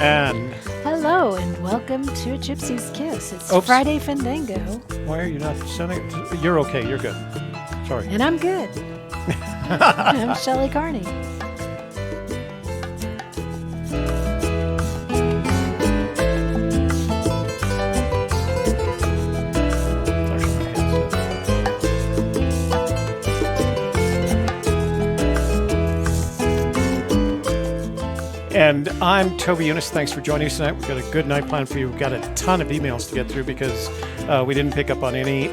And hello and welcome to Gypsy's Kiss. It's Friday Fenndango. Why are you not sending? You're okay. You're good. Sorry. And I'm good. I'm Shelley Carney. And I'm Toby Eunice. Thanks for joining us tonight. We've got a good night planned for you. We've got a ton of emails to get through because we didn't pick up on any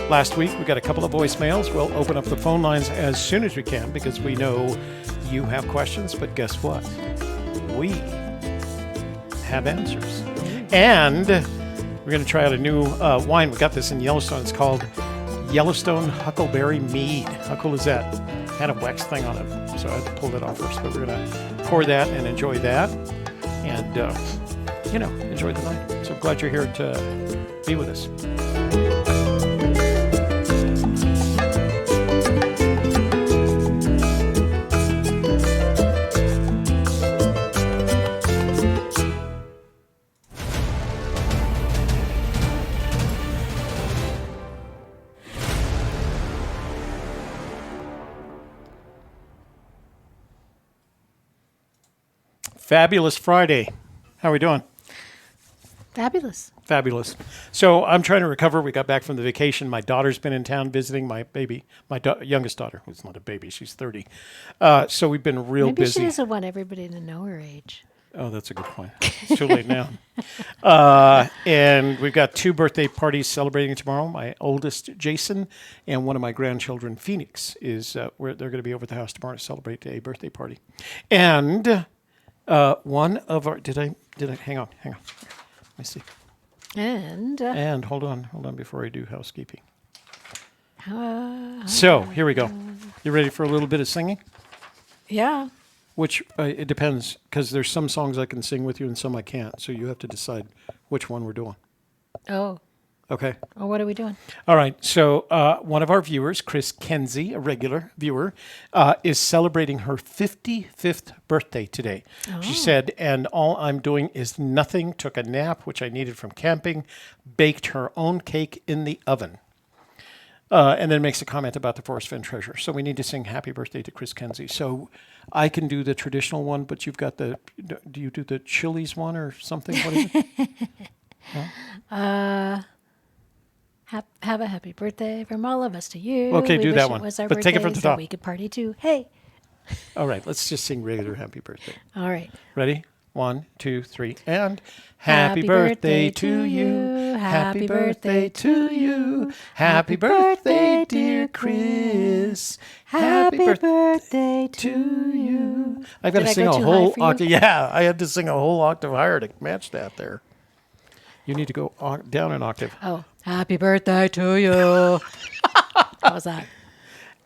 last week. We got a couple of voicemails. We'll open up the phone lines as soon as we can because we know you have questions. But guess what? We have answers. And we're going to try out a new wine. We got this in Yellowstone. It's called Yellowstone Huckleberry Mead. How cool is that? Had a wax thing on it, so I had to pull it off first. But we're going to pour that and enjoy that, and enjoy the night. So glad you're here to be with us. Fabulous Friday. How are we doing? Fabulous. Fabulous. So I'm trying to recover. We got back from the vacation. My daughter's been in town visiting my baby, youngest daughter, who's not a baby. She's 30. So we've been real busy. Maybe she doesn't want everybody to know her age. Oh, that's a good point. It's too late now. And we've got 2 birthday parties celebrating tomorrow. My oldest, Jason, and one of my grandchildren, Phoenix, where they're going to be over at the house tomorrow to celebrate a birthday party. And one of our did I hang on. Let me see. And hold on before I do housekeeping. So here we go. You ready for a little bit of singing? Yeah. Which it depends, because there's some songs I can sing with you and some I can't. So you have to decide which one we're doing. Oh. Okay. Well, what are we doing? All right. So one of our viewers, Chris Kenzie, a regular viewer, is celebrating her 55th birthday today. Oh. She said, and all I'm doing is nothing, took a nap, which I needed from camping, baked her own cake in the oven. And then makes a comment about the Forrest Fenn Treasure. So we need to sing happy birthday to Chris Kenzie. So I can do the traditional one, but you've got do you do the Chili's one or something? What is it? Huh? Have a happy birthday from all of us to you. Okay, we do wish that it one. Was our but birthday, take it from the so top. We could party too. Hey. All right, let's just sing regular happy birthday. All right. Ready? 1, 2, 3, and happy birthday to you. Happy birthday to you. Happy birthday, dear Chris. Happy birthday to you. I've got to sing a whole octave. Yeah, I had to sing a whole octave higher to match that there. You need to go down an octave. Oh, happy birthday to you. How was that?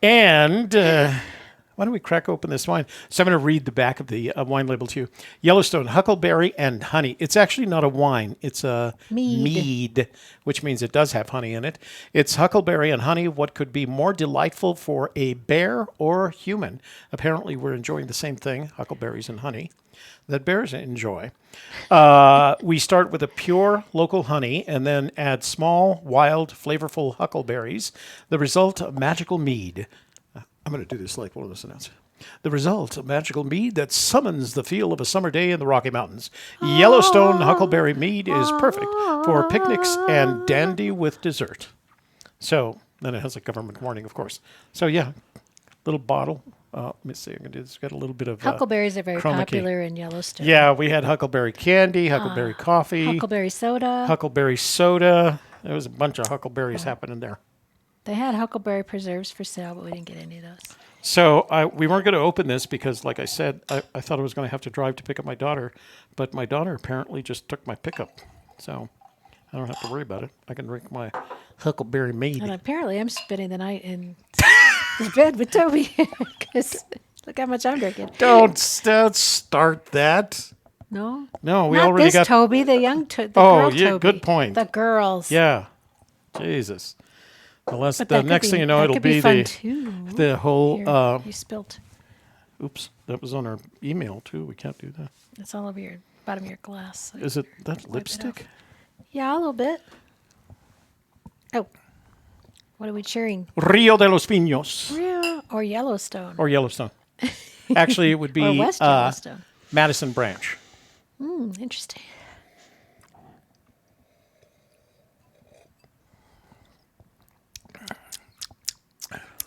And why don't we crack open this wine? So I'm going to read the back of the wine label to you. Yellowstone Huckleberry and Honey. It's actually not a wine. It's a mead, which means it does have honey in it. It's Huckleberry and Honey. What could be more delightful for a bear or human? Apparently, we're enjoying the same thing, huckleberries and honey, that bears enjoy. We start with a pure local honey and then add small, wild, flavorful huckleberries. The result, a magical mead. I'm going to do this like one of those announcers. The result, a magical mead that summons the feel of a summer day in the Rocky Mountains. Yellowstone Huckleberry Mead is perfect for picnics and dandy with dessert. So, then it has a government warning, of course. So, yeah, little bottle. Let me see. It's got a little bit of huckleberries are very popular in Yellowstone. Yeah, we had huckleberry candy, huckleberry coffee. Huckleberry soda. Huckleberry soda. There was a bunch of huckleberries happening there. They had huckleberry preserves for sale, but we didn't get any of those. So we weren't going to open this because, like I said, I thought I was going to have to drive to pick up my daughter. But my daughter apparently just took my pickup. So I don't have to worry about it. I can drink my huckleberry mead. And apparently I'm spending the night in the bed with Toby because look how much I'm drinking. Don't start that. No? No, we Not already got Toby, the young girl yeah, Toby. good point. The girls. Yeah. Jesus. Unless But the next thing you know, it'll be the whole. Here, you spilt. Oops. That was on our email too. We can't do that. It's all over your bottom of your glass. So Is it that wipe it lipstick? off. Yeah, a little bit. Oh, what are we cheering? Rio de los Pinos Rio or Yellowstone? or Yellowstone. Actually, it would be Or West Yellowstone. Madison Branch. Interesting.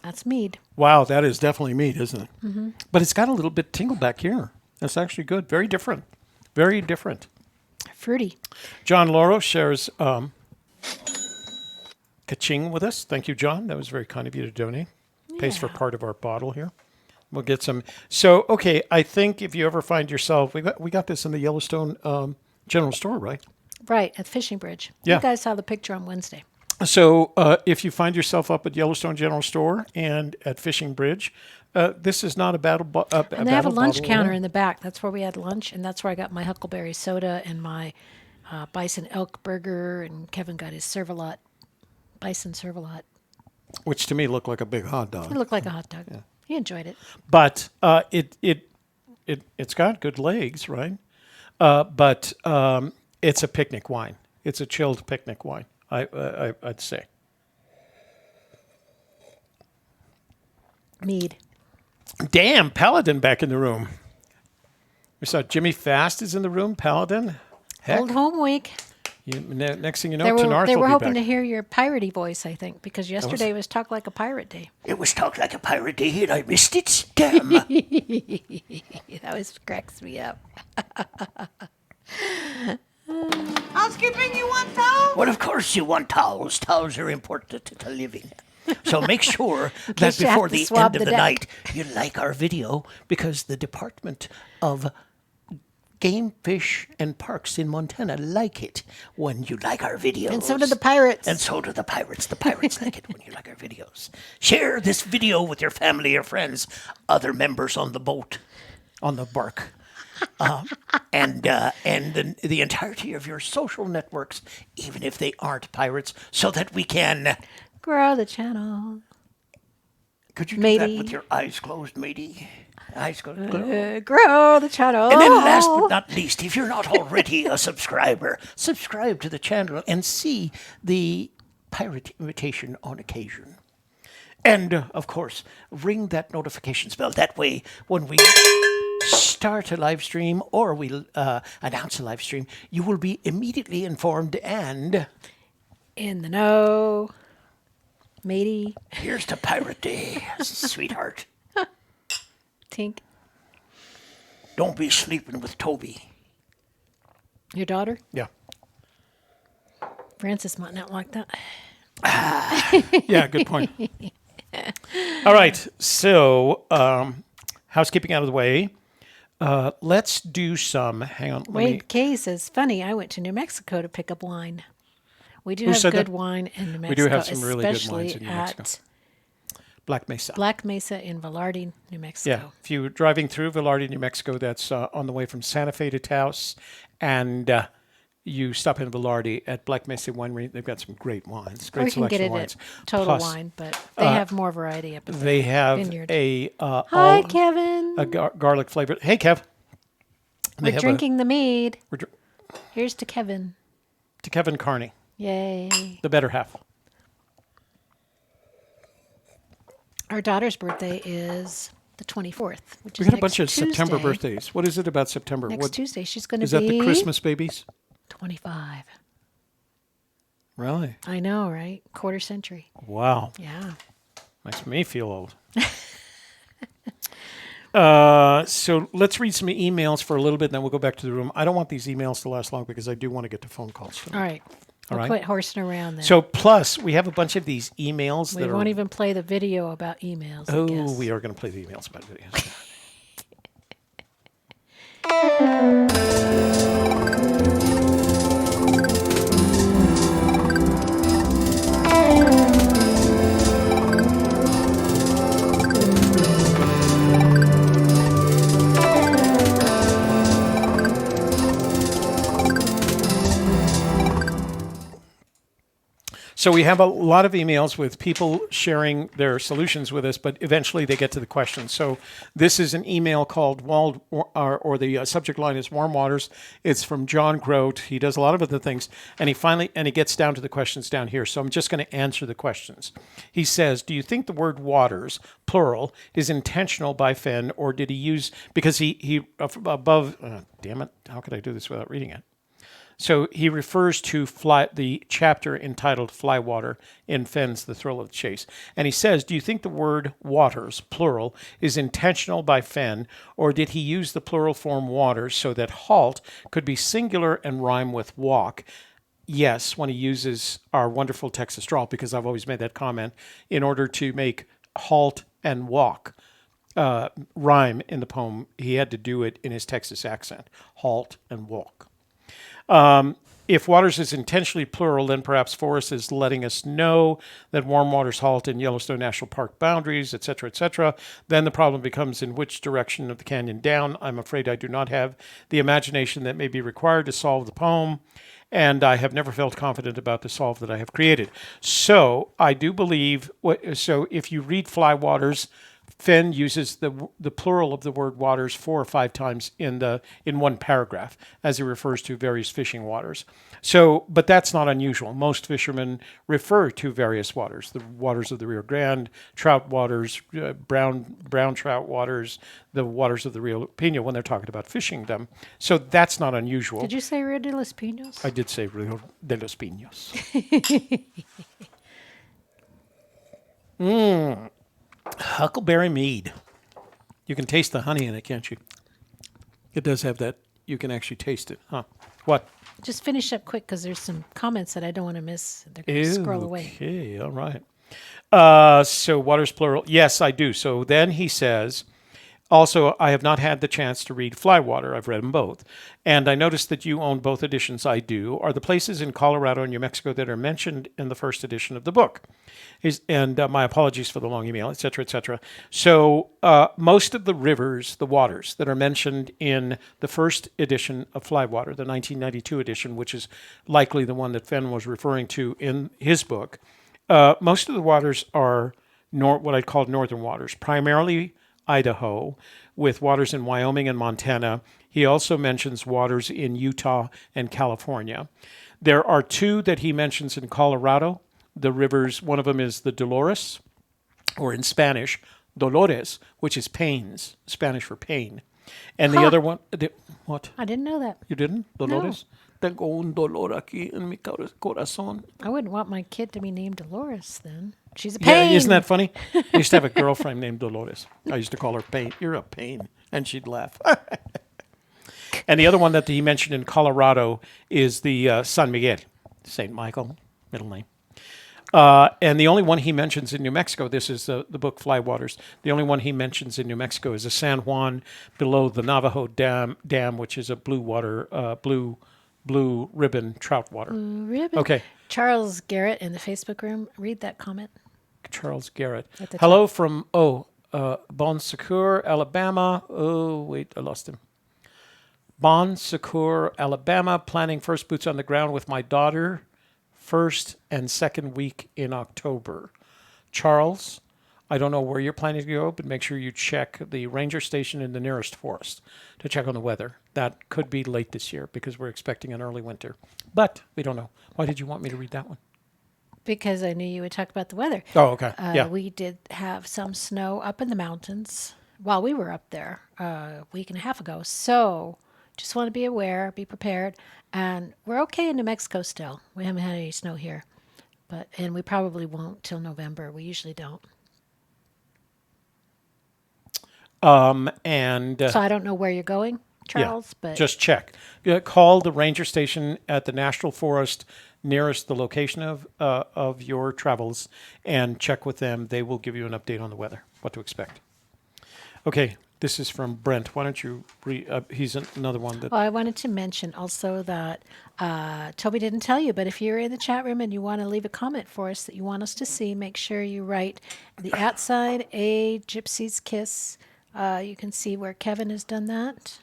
That's mead. Wow, that is definitely meat, isn't it? Mm-hmm. But it's got a little bit tingle back here. That's actually good. Very different. Very different. Fruity. John Loro shares ka-ching with us. Thank you, John. That was very kind of you to donate. Pays for Yeah. part of our bottle here. We'll get some. So, okay, I think if you ever find yourself, we got this in the Yellowstone General Store, right? Right, at Fishing Bridge. Yeah. You guys saw the picture on Wednesday. So if you find yourself up at Yellowstone General Store and at Fishing Bridge, this is not a battle. And they have a lunch bottle counter at all. in the back. That's where we had lunch, and that's where I got my huckleberry soda and my bison elk burger, and Kevin got his serve-a-lot, bison serve-a-lot. Which to me looked like a big hot It dog. looked like a hot dog. He enjoyed it. But it's got good legs, right? But it's a picnic wine. It's a chilled picnic wine. I'd say. Mead. Damn, Paladin back in the room. We saw Jimmy Fast is in the room. Paladin. Heck. Old home week. Next thing you know, They Tenarth were will be hoping back. to hear your piratey voice, I think, because yesterday was Talk Like a Pirate Day. It was Talk Like a Pirate Day and I missed it. Damn. That was cracks me up. Housekeeping, you want towels? Well, of course you want towels. Towels are important to living. So make sure that case you have before to the swab end of the the deck. night, you like our video because the Department of Game, Fish, and Parks in Montana like it when you like our videos. And so do the pirates. And so do the pirates. The pirates like it when you like our videos. Share this video with your family or friends, other members on the boat, on the bark, and the entirety of your social networks, even if they aren't pirates, so that we can. Grow the channel. Could you do Matey. that with your eyes closed, matey? Eyes closed. Grow the channel. And then last but not least, if you're not already a subscriber, subscribe to the channel and see the pirate invitation on occasion. And, of course, ring that notifications bell. That way, when we start a live stream or we announce a live stream, you will be immediately informed. And In the know. Matey. here's to Pirate Day, sweetheart. Tink. Don't be sleeping with Toby. Your daughter? Yeah. Francis might not like that. Yeah, good point. All right. So, housekeeping out of the way. Let's do some. Hang on. Let me, Wade Kay says, funny, I went to New Mexico to pick up wine. We do Who have said good that? wine in New Mexico. We do have some really good especially wines in New Mexico. at Black Mesa. Black Mesa in Velarde, New Mexico. Yeah. If you're driving through Velarde, New Mexico, that's on the way from Santa Fe to Taos. And you stop in Velarde at Black Mesa Winery. They've got some great wines. Or Great you can get selection it of wines. at Total Plus, Wine, but they have more variety up there. They have Vineyard. a Hi, Kevin. a garlic flavored. Hey, Kev. They We're have drinking the mead. we're dr- Here's to Kevin. to Kevin Carney, Yay. the better half. Our daughter's birthday is the 24th, which We is got a bunch of next September Tuesday. birthdays. What is it about September? Next What Tuesday. She's going to be... is that? The Christmas babies? 25. Really? I know, right? Quarter century. Wow. Yeah. Makes me feel old. So let's read some emails for a little bit, and then we'll go back to the room. I don't want these emails to last long because I do want to get to phone calls. All right. We'll right. quit horsing around then. So plus, we have a bunch of these emails we that won't are... even play the video about emails, I Oh, guess. we are going to play the emails about videos. So we have a lot of emails with people sharing their solutions with us, but eventually they get to the question. So this is an email called or the subject line is Warm Waters. It's from John Grote. He does a lot of other things, and he gets down to the questions down here. So I'm just going to answer the questions. He says, do you think the word waters, plural, is intentional by Fenn, or did he use, because he above, damn it, how could I do this without reading it? So he refers to the chapter entitled Fly Water in Fenn's The Thrill of the Chase. And he says, do you think the word waters, plural, is intentional by Fenn, or did he use the plural form waters so that halt could be singular and rhyme with walk? Yes, when he uses our wonderful Texas drawl, because I've always made that comment, in order to make halt and walk rhyme in the poem, he had to do it in his Texas accent, halt and walk. If waters is intentionally plural, then perhaps Forrest is letting us know that warm waters halt in Yellowstone National Park boundaries, etc., etc. Then the problem becomes in which direction of the canyon down. I'm afraid I do not have the imagination that may be required to solve the poem, and I have never felt confident about the solve that I have created. So I do believe, so if you read Fly Waters, Fenn uses the plural of the word waters 4 or 5 times in one paragraph as he refers to various fishing waters. So, but that's not unusual. Most fishermen refer to various waters: the waters of the Rio Grande, trout waters, brown trout waters, the waters of the Rio Pino when they're talking about fishing them. So that's not unusual. Did you say Rio de los Pinos? I did say Rio de los Pinos. Huckleberry mead. You can taste the honey in it, can't you? It does have that. You can actually taste it. Huh? What? Just finish up quick because there's some comments that I don't want to miss. They're going to scroll away. Okay, all right. So waters plural. Yes, I do. So then he says, also, I have not had the chance to read Fly Water. I've read them both. And I noticed that you own both editions. I do. Are the places in Colorado and New Mexico that are mentioned in the first edition of the book? My apologies for the long email, et cetera, et cetera. So most of the rivers, the waters that are mentioned in the first edition of Fly Water, the 1992 edition, which is likely the one that Fenn was referring to in his book, most of the waters are what I'd call northern waters, primarily Idaho, with waters in Wyoming and Montana. He also mentions waters in Utah and California. There are 2 that he mentions in Colorado. The rivers, one of them is the Dolores, or in Spanish, Dolores, which is pains, Spanish for pain. And the other one, what? I didn't know that. You didn't? Dolores? Tengo un dolor aquí en mi corazón. I wouldn't want my kid to be named Dolores then. She's a pain. Yeah, isn't that funny? I used to have a girlfriend named Dolores. I used to call her Pain. You're a pain. And she'd laugh. And the other one that he mentioned in Colorado is the San Miguel, St. Michael, middle name. And the only one he mentions in New Mexico, this is the book Fly Waters, the only one he mentions in New Mexico is the San Juan below the Navajo Dam, which is a blue ribbon trout water. Blue ribbon. Okay. Charles Garrett in the Facebook room, read that comment. Charles Garrett. Hello from Bon Secour, Alabama. Oh, wait, I lost him. Bon Secour, Alabama. Planning first boots on the ground with my daughter. First and second week in October. Charles, I don't know where you're planning to go, but make sure you check the ranger station in the nearest forest to check on the weather. That could be late this year because we're expecting an early winter. But we don't know. Why did you want me to read that one? Because I knew you would talk about the weather. Oh, okay. Yeah. We did have some snow up in the mountains while we were up there a week and a half ago. So just want to be aware, be prepared. And we're okay in New Mexico still. We haven't had any snow here. And we probably won't till November. We usually don't. So I don't know where you're going, Charles, but just check. Call the ranger station at the National Forest nearest the location of your travels and check with them. They will give you an update on the weather, what to expect. Okay, this is from Brent. Why don't you read? He's another one that. Well, I wanted to mention also that Toby didn't tell you, but if you're in the chat room and you want to leave a comment for us that you want us to see, make sure you write the @ a Gypsy's Kiss. You can see where Kevin has done that.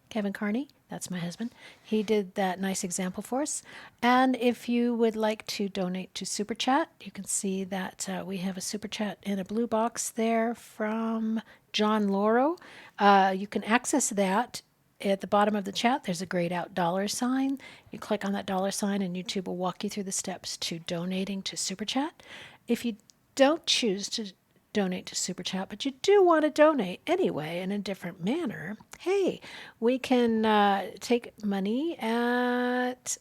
Kevin Carney That's my husband. He did that nice example for us. And if you would like to donate to Super Chat, you can see that we have a Super Chat in a blue box there from John Lauro. You can access that at the bottom of the chat. There's a grayed out $sign. You click on that $sign and YouTube will walk you through the steps to donating to Super Chat. If you don't choose to donate to Super Chat, but you do want to donate anyway in a different manner, hey, we can take money at,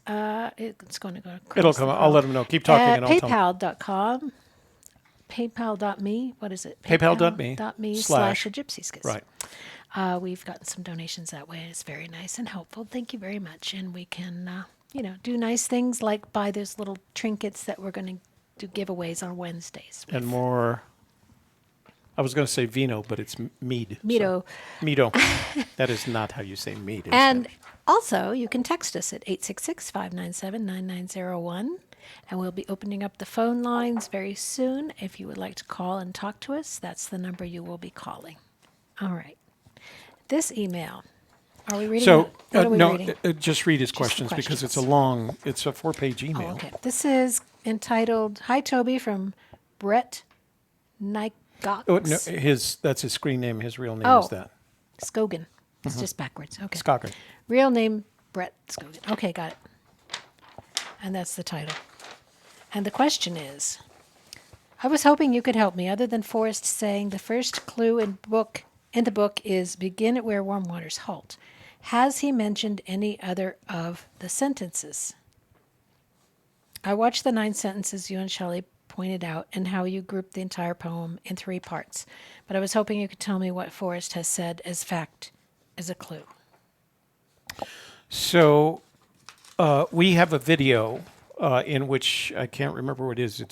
it's going to go across. It'll come. I'll let them know. Keep talking At and I'll tell them. paypal.com, paypal.me, what is it? PayPal.me /a Gypsy Kiss. Right. We've gotten some donations that way. It's very nice and helpful. Thank you very much. And we can, do nice things like buy those little trinkets that we're going to do giveaways on Wednesdays. And more. I was going to say vino, but it's mead. Mito. So, Mito. That is not how you say mead. Is And it? also, you can text us at 866-597-9901. And we'll be opening up the phone lines very soon. If you would like to call and talk to us, that's the number you will be calling. All right. This email. Are we reading So, it? What are we reading? just read his questions because it's a 4-page email. Oh, okay. This is entitled, Hi, Toby, from Brett Nygox. Oh, no, that's his screen name. His real name is that. Skogan. It's just backwards. Okay. Skogan. Real name, Brett Skogan. Okay, got it. And that's the title. And the question is, I was hoping you could help me, other than Forrest saying the first clue in the book is begin at where warm waters halt. Has he mentioned any other of the sentences? I watched the 9 sentences you and Shelley pointed out and how you grouped the entire poem in 3 parts. But I was hoping you could tell me what Forrest has said as fact, as a clue. So we have a video in which I can't remember what it is.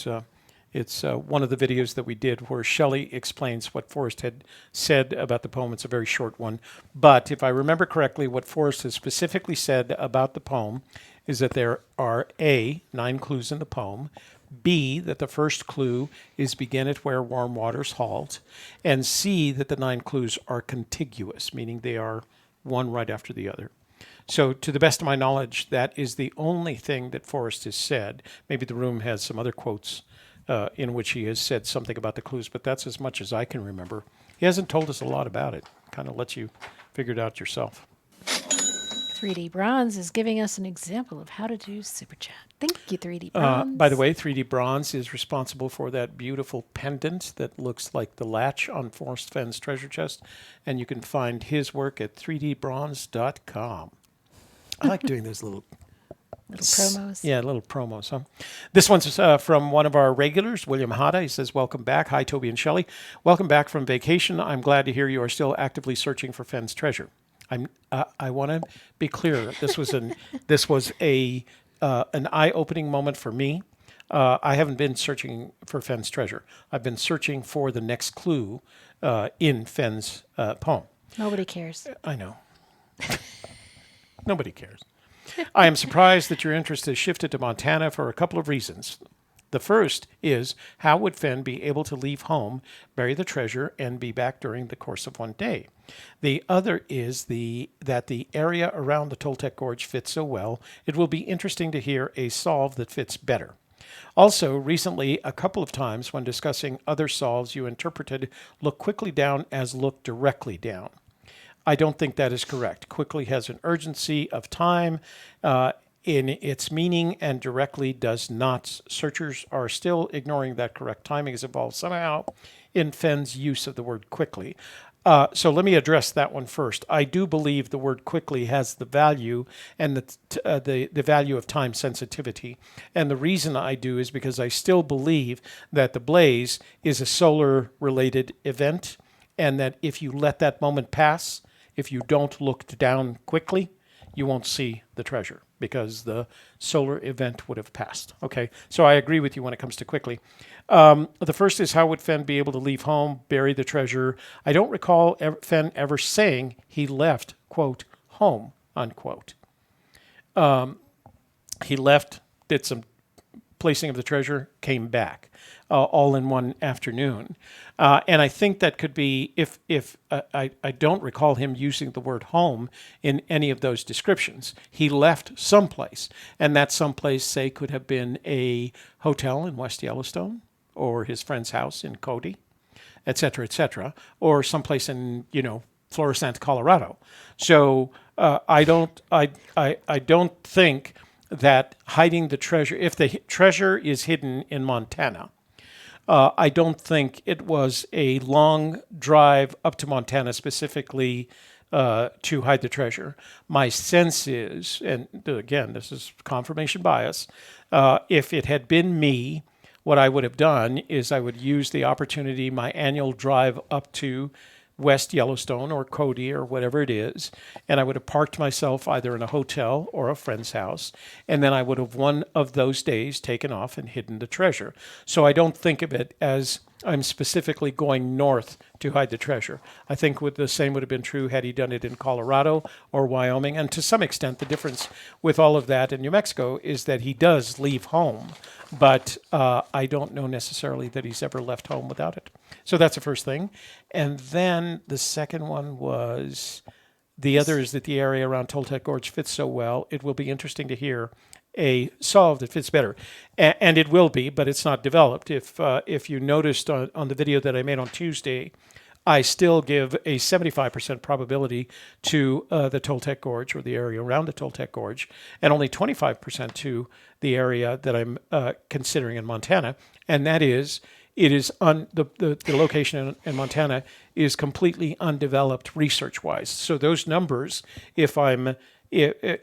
It's one of the videos that we did where Shelley explains what Forrest had said about the poem. It's a very short one. But if I remember correctly, what Forrest has specifically said about the poem is that there are A, 9 clues in the poem, B, that the first clue is begin at where warm waters halt, and C, that the 9 clues are contiguous, meaning they are one right after the other. So to the best of my knowledge, that is the only thing that Forrest has said. Maybe the room has some other quotes in which he has said something about the clues, but that's as much as I can remember. He hasn't told us a lot about it. Kind of lets you figure it out yourself. 3D Bronze is giving us an example of how to do Super Chat. Thank you, 3D Bronze. By the way, 3D Bronze is responsible for that beautiful pendant that looks like the latch on Forrest Fenn's treasure chest, and you can find his work at 3dbronze.com. I like doing those little promos. Yeah, little promos. Huh? This one's from one of our regulars, William Hada. He says, welcome back. Hi, Toby and Shelley. Welcome back from vacation. I'm glad to hear you are still actively searching for Fenn's treasure. I want to be clear. This was an eye-opening moment for me. I haven't been searching for Fenn's treasure. I've been searching for the next clue in Fenn's poem. Nobody cares. I know. Nobody cares. I am surprised that your interest has shifted to Montana for a couple of reasons. The first is, how would Fenn be able to leave home, bury the treasure, and be back during the course of one day? The other is that the area around the Toltec Gorge fits so well, it will be interesting to hear a solve that fits better. Also, recently, a couple of times when discussing other solves, you interpreted look quickly down as look directly down. I don't think that is correct. Quickly has an urgency of time in its meaning and directly does not. Searchers are still ignoring that correct timing is involved somehow in Fenn's use of the word quickly. So let me address that one first. I do believe the word quickly has the value and the value of time sensitivity. And the reason I do is because I still believe that the blaze is a solar-related event, and that if you let that moment pass, if you don't look down quickly, you won't see the treasure because the solar event would have passed. Okay, so I agree with you when it comes to quickly. The first is, how would Fenn be able to leave home, bury the treasure? I don't recall Fenn ever saying he left, quote, home, unquote. He left, did some placing of the treasure, came back, all in one afternoon. And I think that could be, if I don't recall him using the word home in any of those descriptions. He left someplace, and that someplace, say, could have been a hotel in West Yellowstone, or his friend's house in Cody, et cetera, or someplace in, Florissant, Colorado. So I don't think that hiding the treasure, if the treasure is hidden in Montana, I don't think it was a long drive up to Montana specifically to hide the treasure. My sense is, and again, this is confirmation bias, if it had been me, what I would have done is I would use the opportunity, my annual drive up to West Yellowstone or Cody or whatever it is, and I would have parked myself either in a hotel or a friend's house, and then I would have one of those days taken off and hidden the treasure. So I don't think of it as I'm specifically going north to hide the treasure. I think the same would have been true had he done it in Colorado or Wyoming, and to some extent the difference with all of that in New Mexico is that he does leave home, but I don't know necessarily that he's ever left home without it. So that's the first thing. And then the second one was, the other is that the area around Toltec Gorge fits so well. It will be interesting to hear a solve that fits better. And it will be, but it's not developed. If you noticed on the video that I made on Tuesday, I still give a 75% probability to the Toltec Gorge, or the area around the Toltec Gorge, and only 25% to the area that I'm considering in Montana. And that is, it is the location in Montana is completely undeveloped research-wise. So those numbers,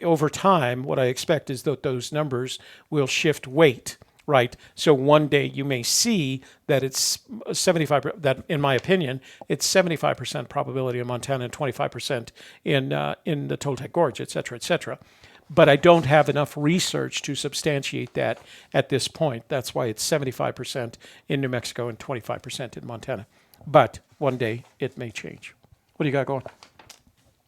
over time, what I expect is that those numbers will shift weight, right? So one day you may see that it's 75%, that in my opinion, it's 75% probability in Montana and 25% in the Toltec Gorge, et cetera, et cetera. But I don't have enough research to substantiate that at this point. That's why it's 75% in New Mexico and 25% in Montana. But one day it may change. What do you got going?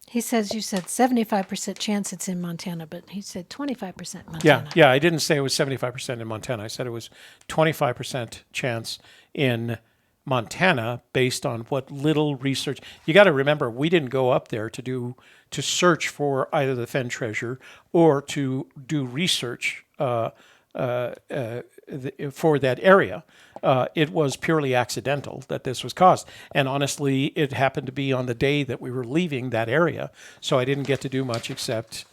He says you said 75% chance it's in Montana, but he said 25% Montana. Yeah. I didn't say it was 75% in Montana. I said it was 25% chance in Montana based on what little research. You got to remember, we didn't go up there to search for either the Fenn treasure or to do research for that area. It was purely accidental that this was caused. And honestly, it happened to be on the day that we were leaving that area. So I didn't get to do much except,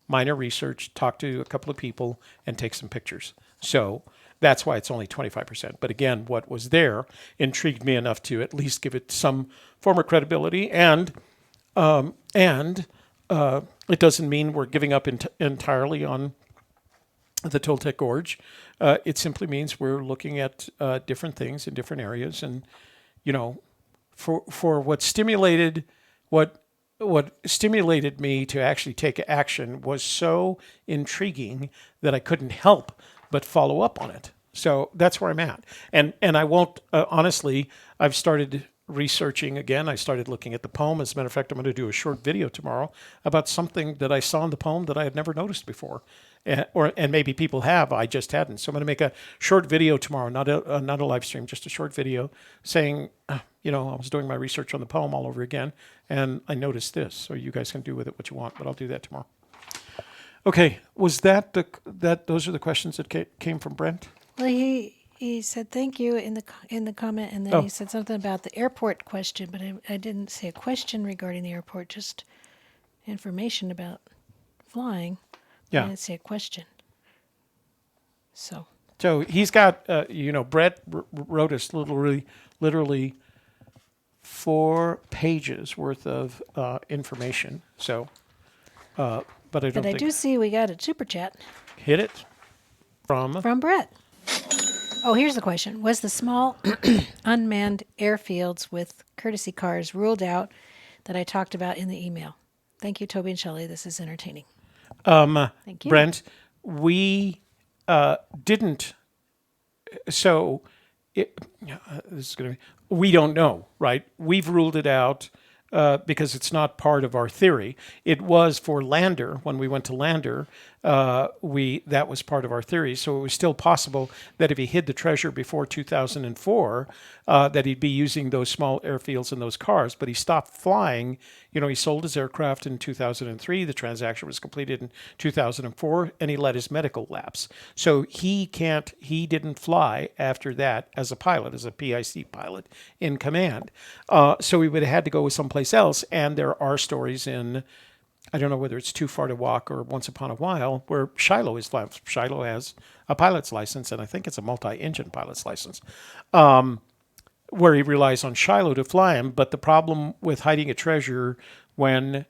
minor research, talk to a couple of people, and take some pictures. So that's why it's only 25%. But again, what was there intrigued me enough to at least give it some form of credibility. And it doesn't mean we're giving up entirely on the Toltec Gorge. It simply means we're looking at different things in different areas, and for what stimulated me to actually take action was so intriguing that I couldn't help but follow up on it. So that's where I'm at, and I won't honestly. I've started researching again. I started looking at the poem. As a matter of fact, I'm going to do a short video tomorrow about something that I saw in the poem that I had never noticed before. And maybe people have, I just hadn't. So I'm going to make a short video tomorrow, not a live stream, just a short video saying, I was doing my research on the poem all over again, and I noticed this. So you guys can do with it what you want, but I'll do that tomorrow. Okay, was that those are the questions that came from Brent? Well, he said thank you in the comment, and then he said something about the airport question, but I didn't say a question regarding the airport, just information about flying. Yeah. I didn't say a question. So he's got, Brett wrote us literally 4 pages worth of information. So, but I don't. But I do see we got a super chat. Hit it from Brett. Oh, here's the question: was the small unmanned airfields with courtesy cars ruled out that I talked about in the email? Thank you, Toby and Shelley. This is entertaining. Thank you. Brent, we didn't. So this is going to be. We don't know, right? We've ruled it out. because it's not part of our theory. It was for Lander when we went to Lander. That was part of our theory. So it was still possible that if he hid the treasure before 2004, that he'd be using those small airfields and those cars. But he stopped flying. He sold his aircraft in 2003. The transaction was completed in 2004, and he let his medical lapse. So he didn't fly after that as a pilot, as a PIC pilot in command. So he would have had to go someplace else. And there are stories in, I don't know whether it's Too Far to Walk or Once Upon a While, where Shiloh is flying. Shiloh has a pilot's license, and I think it's a multi-engine pilot's license, where he relies on Shiloh to fly him. But the problem with hiding a treasure when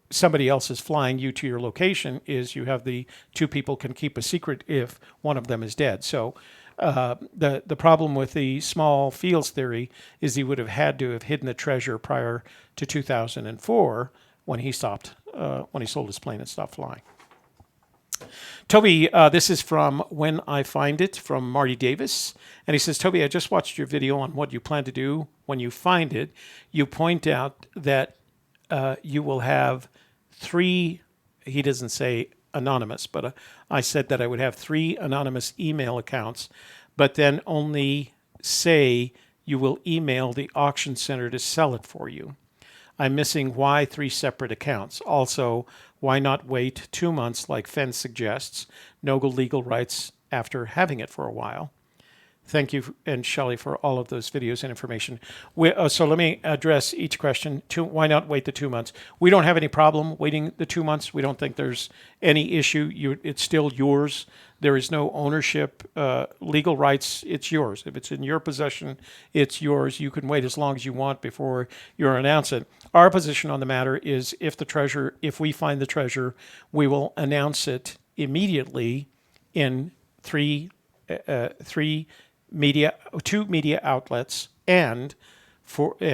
somebody else is flying you to your location is you have the two people can keep a secret if one of them is dead. So the problem with the small fields theory is he would have had to have hidden the treasure prior to 2004 when he sold his plane and stopped flying. Toby, this is from When I Find It from Marty Davis. And he says, Toby, I just watched your video on what you plan to do when you find it. You point out that you will have 3, he doesn't say anonymous, but I said that I would have 3 anonymous email accounts, but then only say you will email the auction center to sell it for you. I'm missing why 3 separate accounts. Also, why not wait 2 months like Fenn suggests? No legal rights after having it for a while. Thank you, and Shelley, for all of those videos and information. So let me address each question. Why not wait the 2 months? We don't have any problem waiting the 2 months. We don't think there's any issue. It's still yours. There is no ownership, legal rights. It's yours. If it's in your possession, it's yours. You can wait as long as you want before you announce it. Our position on the matter is if we find the treasure, we will announce it immediately in 2 media outlets and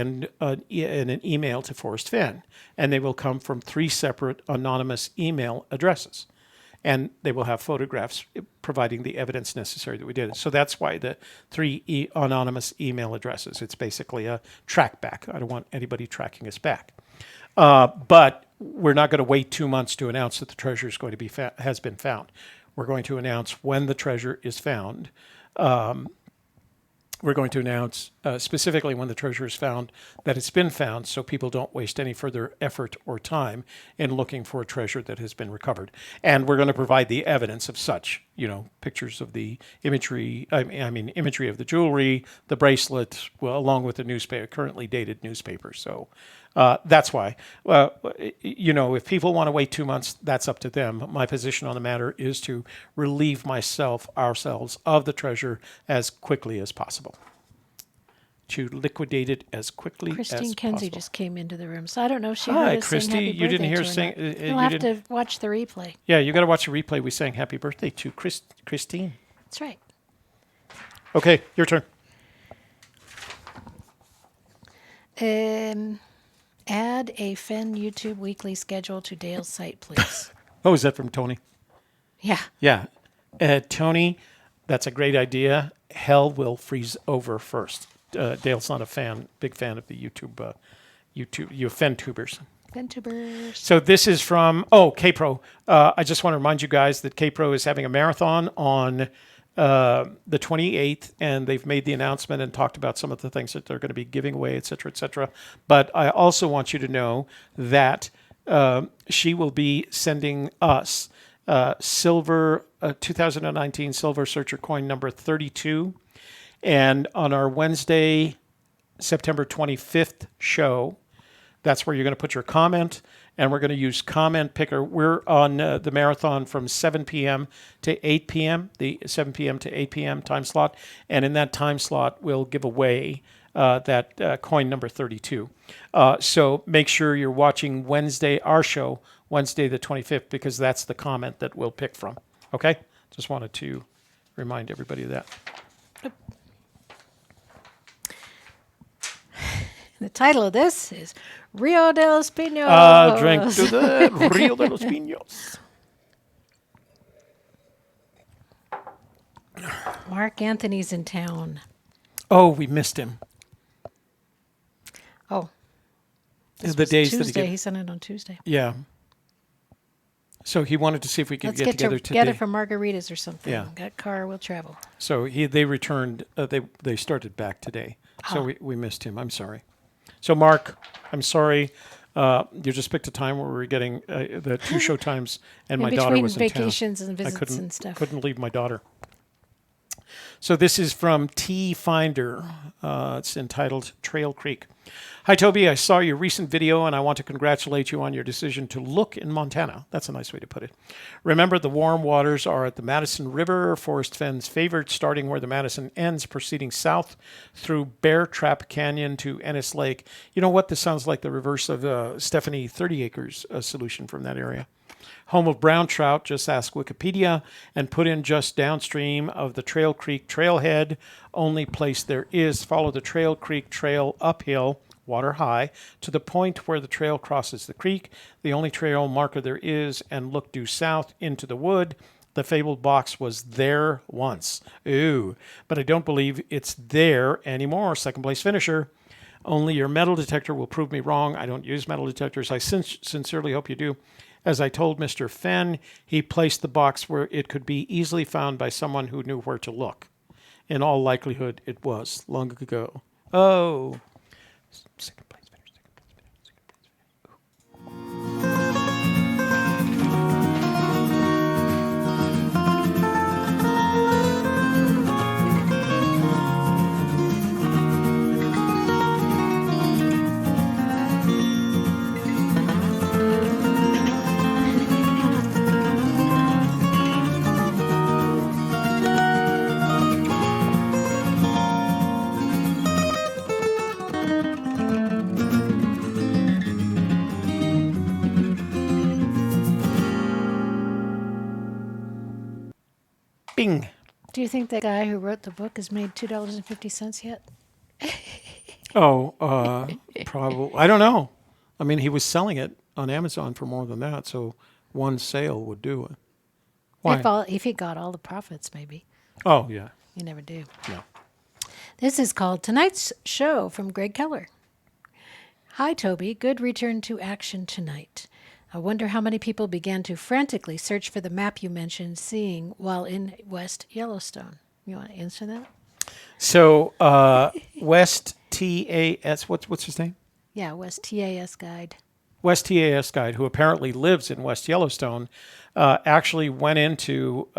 an email to Forrest Fenn, and they will come from 3 separate anonymous email addresses, and they will have photographs providing the evidence necessary that we did it. So that's why the 3 anonymous email addresses. It's basically a track back. I don't want anybody tracking us back, but we're not going to wait 2 months to announce that the treasure is going to be has been found. We're going to announce when the treasure is found. We're going to announce specifically when the treasure is found that it's been found, so people don't waste any further effort or time in looking for a treasure that has been recovered. And we're going to provide the evidence of such, pictures of the imagery, imagery of the jewelry, the bracelet, along with the currently dated newspaper. So that's why. If people want to wait 2 months, that's up to them. My position on the matter is to relieve ourselves of the treasure as quickly as possible. To liquidate it as quickly as possible. Christine Kenzie just came into the room, so I don't know if she Hi, heard us Christy. sing happy You didn't birthday hear to sing. her. You'll have to watch the replay. Yeah, you got to watch the replay. We sang happy birthday to Christine. That's right. Okay, your turn. Add a Fenn YouTube weekly schedule to Dale's site, please. Oh, is that from Tony? Yeah. Yeah. Tony, that's a great idea. Hell will freeze over first. Dale's not a big fan of the YouTube, Fenntubers. Fenntubers. So this is from, KPro. I just want to remind you guys that KPro is having a marathon on the 28th, and they've made the announcement and talked about some of the things that they're going to be giving away, et cetera, et cetera. But I also want you to know that she will be sending us silver 2019 Silver Searcher coin number 32. And on our Wednesday, September 25th show, that's where you're going to put your comment, and we're going to use Comment Picker. We're on the marathon from 7 p.m. to 8 p.m., the 7 p.m. to 8 p.m. time slot. And in that time slot, we'll give away that coin number 32. So make sure you're watching our show, Wednesday the 25th, because that's the comment that we'll pick from. Okay? Just wanted to remind everybody of that. The title of this is Rio de los Pinos. Drink to the Rio de los Pinos. Mark Anthony's in town. Oh, we missed him. Oh. the days that Tuesday. he He sent it on Tuesday. Yeah. So he wanted to see if we could Let's get get together to today. get it from margaritas or something. Yeah. That car will travel. So they returned. They started back today. So Ah. we missed him. I'm sorry. So Mark, I'm sorry. You just picked a time where we were getting the 2 show times, and In my daughter between was in town. vacations and I visits and stuff. couldn't leave my daughter. So this is from T Finder. It's entitled Trail Creek. Hi, Toby. I saw your recent video, and I want to congratulate you on your decision to look in Montana. That's a nice way to put it. Remember, the warm waters are at the Madison River, Forrest Fenn's favorite, starting where the Madison ends, proceeding south through Bear Trap Canyon to Ennis Lake. You know what? This sounds like the reverse of Stephanie 30 Acres solution from that area. Home of brown trout, just ask Wikipedia, and put in just downstream of the Trail Creek trailhead. Only place there is. Follow the Trail Creek trail uphill, water high, to the point where the trail crosses the creek, the only trail marker there is, and look due south into the wood. The fabled box was there once. Ooh, but I don't believe it's there anymore. Second place finisher. Only your metal detector will prove me wrong. I don't use metal detectors. I sincerely hope you do. As I told Mr. Fenn, he placed the box where it could be easily found by someone who knew where to look. In all likelihood, it was long ago. Oh. Second place finish, second place finish, second place finish. Ooh. Bing. Do you think the guy who wrote the book has made $2.50 yet? Oh, probably. I don't know. I mean, he was selling it on Amazon for more than that, so one sale would do it. Why? If he got all the profits, maybe. Oh, yeah. You never do. No. This is called Tonight's Show from Greg Keller. Hi, Toby. Good return to action tonight. I wonder how many people began to frantically search for the map you mentioned seeing while in West Yellowstone. You want to answer that? So, West TAS, what's his name? Yeah, West TAS Guide. West TAS guide, who apparently lives in West Yellowstone, actually went into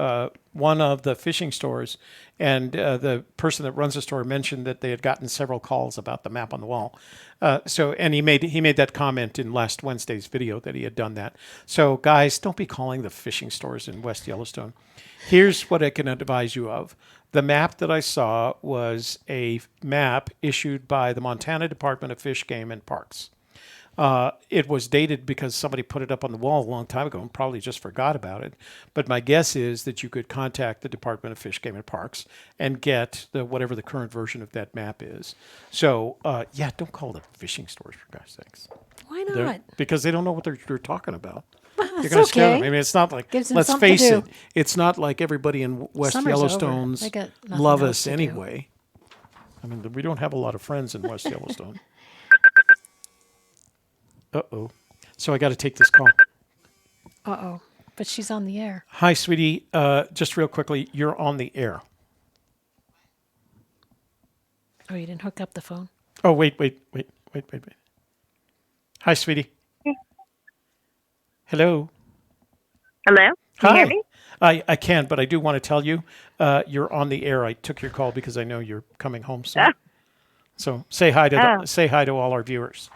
one of the fishing stores, and the person that runs the store mentioned that they had gotten several calls about the map on the wall. And he made that comment in last Wednesday's video that he had done that. So guys, don't be calling the fishing stores in West Yellowstone. Here's what I can advise you of. The map that I saw was a map issued by the Montana Department of Fish, Game, and Parks. It was dated because somebody put it up on the wall a long time ago and probably just forgot about it. But my guess is that you could contact the Department of Fish, Game, and Parks and get whatever the current version of that map is. So, don't call the fishing stores, for God's sakes. Why not? Because they don't know what they're talking about. Well, You're going to scare okay. them. I mean, it's not like, Gives them let's something to face do. it, it's not like everybody in West Summer's over. Yellowstone's They got nothing love else us to do. anyway. I mean, we don't have a lot of friends in West Yellowstone. Uh-oh. So I got to take this call. Uh-oh. But she's on the air. Hi, sweetie. Just real quickly, you're on the air. Oh, you didn't hook up the phone? Oh, wait. Hi, sweetie. Hello. Hello? Can you hear me? I can, but I do want to tell you, you're on the air. I took your call because I know you're coming home soon. Ah. So say hi to all our viewers.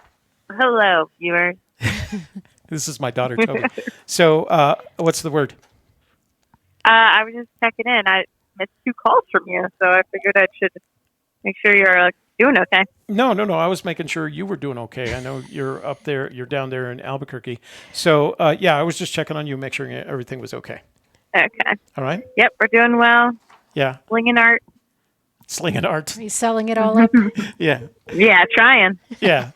Hello, viewers. This is my daughter, Toby. So what's the word? I was just checking in. I missed 2 calls from you, so I figured I should make sure you're doing okay. No. I was making sure you were doing okay. I know you're up there. You're down there in Albuquerque. So, I was just checking on you, make sure everything was okay. Okay. All right? Yep, we're doing well. Yeah. Slinging art. Slinging art. Are you selling it all up? Yeah. Yeah, trying. Yeah.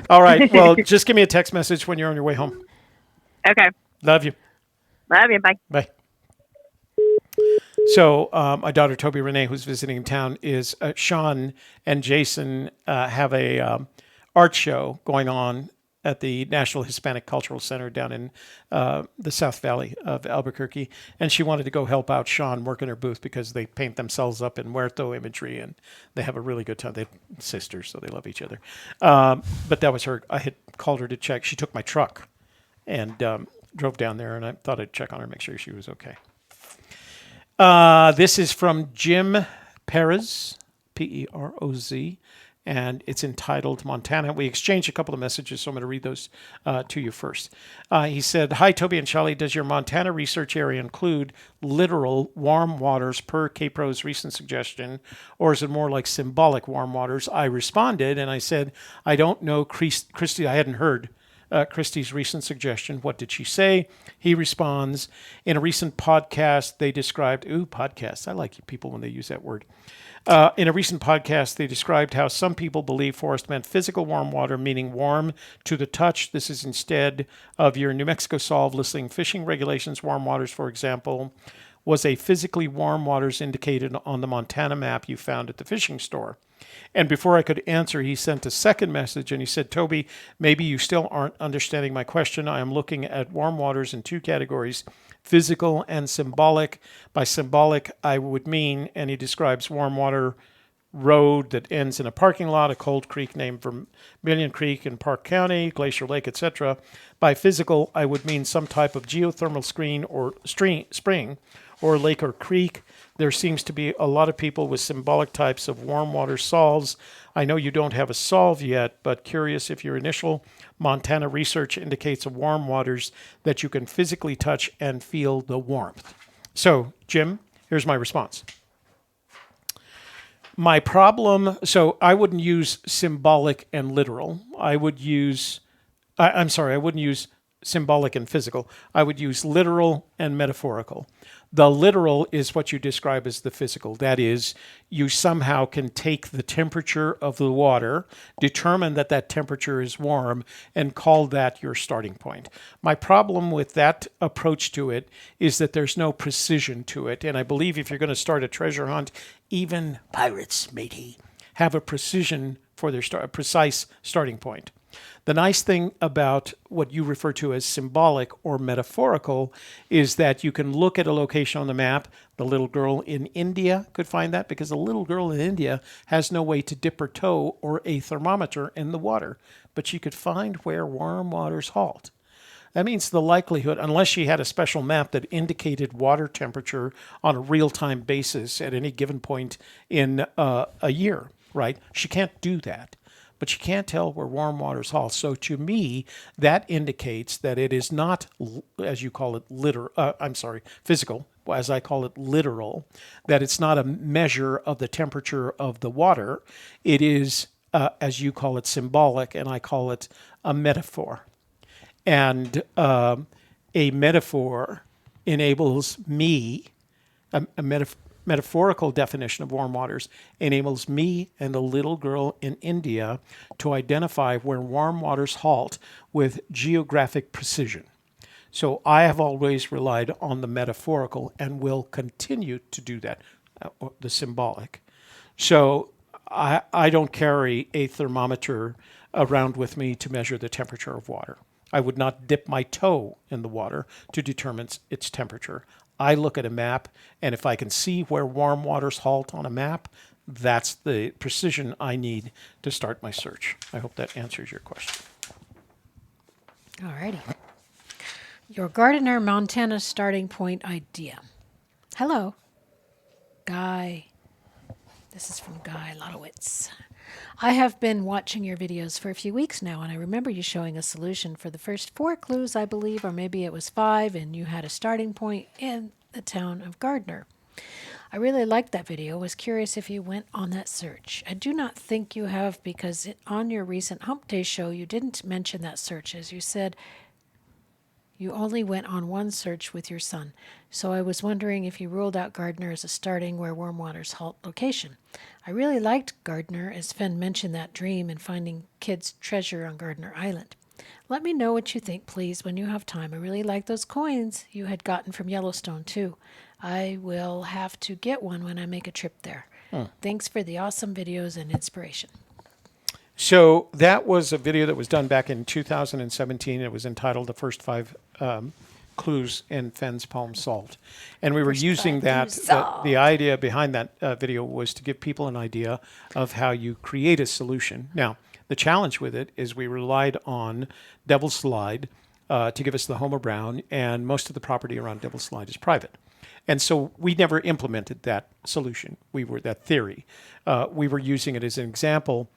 All right. Well, just give me a text message when you're on your way home. Okay. Love you. Love you. Bye. Bye. So my daughter, Toby Renee, who's visiting in town, is Sean and Jason have a art show going on at the National Hispanic Cultural Center down in the South Valley of Albuquerque, and she wanted to go help out Sean work in her booth because they paint themselves up in muerto imagery, and they have a really good time. They're sisters, so they love each other. But that was her. I had called her to check. She took my truck and drove down there, and I thought I'd check on her, make sure she was okay. This is from Jim Perez, Peroz, and it's entitled Montana. We exchanged a couple of messages, so I'm going to read those to you first. He said, "Hi, Toby and Shelley. Does your Montana research area include literal warm waters per KPRO's recent suggestion, or is it more like symbolic warm waters?" I responded, and I said, "I don't know, Christy. I hadn't heard Christy's recent suggestion. What did she say?" He responds, "In a recent podcast, they described," podcasts. I like people when they use that word. In a recent podcast, they described how some people believe Forrest meant physical warm water, meaning warm to the touch. This is instead of your New Mexico solve listing fishing regulations. Warm waters, for example, was a physically warm waters indicated on the Montana map you found at the fishing store. And before I could answer, he sent a second message, and he said, "Toby, maybe you still aren't understanding my question. I am looking at warm waters in two categories, physical and symbolic. By symbolic, I would mean," and he describes warm water road that ends in a parking lot, a cold creek named Vermilion Creek in Park County, Glacier Lake, etc. By physical, I would mean some type of geothermal screen or spring or lake or creek. There seems to be a lot of people with symbolic types of warm water solves. I know you don't have a solve yet, but curious if your initial Montana research indicates of warm waters that you can physically touch and feel the warmth. So, Jim, here's my response. My problem, so I wouldn't use symbolic and literal. I wouldn't use symbolic and physical. I would use literal and metaphorical. The literal is what you describe as the physical. That is, you somehow can take the temperature of the water, determine that that temperature is warm, and call that your starting point. My problem with that approach to it is that there's no precision to it. And I believe if you're going to start a treasure hunt, even pirates, matey, have a precision for their a precise starting point. The nice thing about what you refer to as symbolic or metaphorical is that you can look at a location on the map. The little girl in India could find that because the little girl in India has no way to dip her toe or a thermometer in the water, but she could find where warm waters halt. That means the likelihood, unless she had a special map that indicated water temperature on a real-time basis at any given point in a year, right? She can't do that. But you can't tell where warm waters halt. So to me, that indicates that it is not, as you call it, physical, as I call it, literal, that it's not a measure of the temperature of the water. It is, as you call it, symbolic, and I call it a metaphor. And a metaphor enables me, a metaphorical definition of warm waters enables me and the little girl in India to identify where warm waters halt with geographic precision. So I have always relied on the metaphorical and will continue to do that, the symbolic. So I don't carry a thermometer around with me to measure the temperature of water. I would not dip my toe in the water to determine its temperature. I look at a map, and if I can see where warm waters halt on a map, that's the precision I need to start my search. I hope that answers your question. All righty. Your Gardener Montana starting point idea. Hello, Guy. This is from Guy Lotowitz. I have been watching your videos for a few weeks now, and I remember you showing a solution for the first 4 clues, I believe, or maybe it was 5, and you had a starting point in the town of Gardner. I really liked that video. Was curious if you went on that search. I do not think you have, because on your recent Hump Day show, you didn't mention that search, as you said you only went on one search with your son. So I was wondering if you ruled out Gardner as a starting where warm waters halt location. I really liked Gardner, as Fenn mentioned that dream in finding kids' treasure on Gardner Island. Let me know what you think, please, when you have time. I really like those coins you had gotten from Yellowstone, too. I will have to get one when I make a trip there. Thanks for the awesome videos and inspiration. So that was a video that was done back in 2017. It was entitled "The First Five Clues in Fenn's Palm Salt," and we were using that. The idea behind that video was to give people an idea of how you create a solution. Now, the challenge with it is we relied on Devil's Slide to give us the Homer Brown, and most of the property around Devil's Slide is private. And so we never implemented that solution. That theory. We were using it as an example.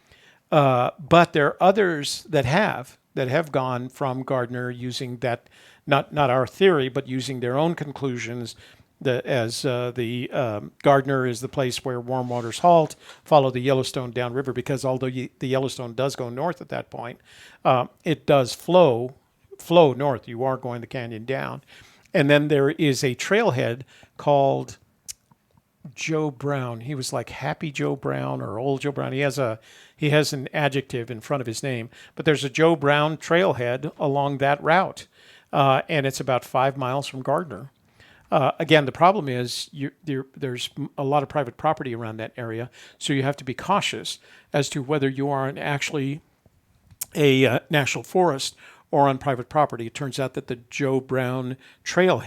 But there are others that have gone from Gardner using that, not our theory, but using their own conclusions. Gardner is the place where warm waters halt, follow the Yellowstone downriver, because although the Yellowstone does go north at that point, it does flow north. You are going the canyon down. And then there is a trailhead called Joe Brown. He was like Happy Joe Brown or Old Joe Brown. He has an adjective in front of his name, but there's a Joe Brown trailhead along that route, and it's about 5 miles from Gardner. Again, the problem is there's a lot of private property around that area, so you have to be cautious as to whether you are actually a national forest or on private property. It turns out that the Joe Brown trail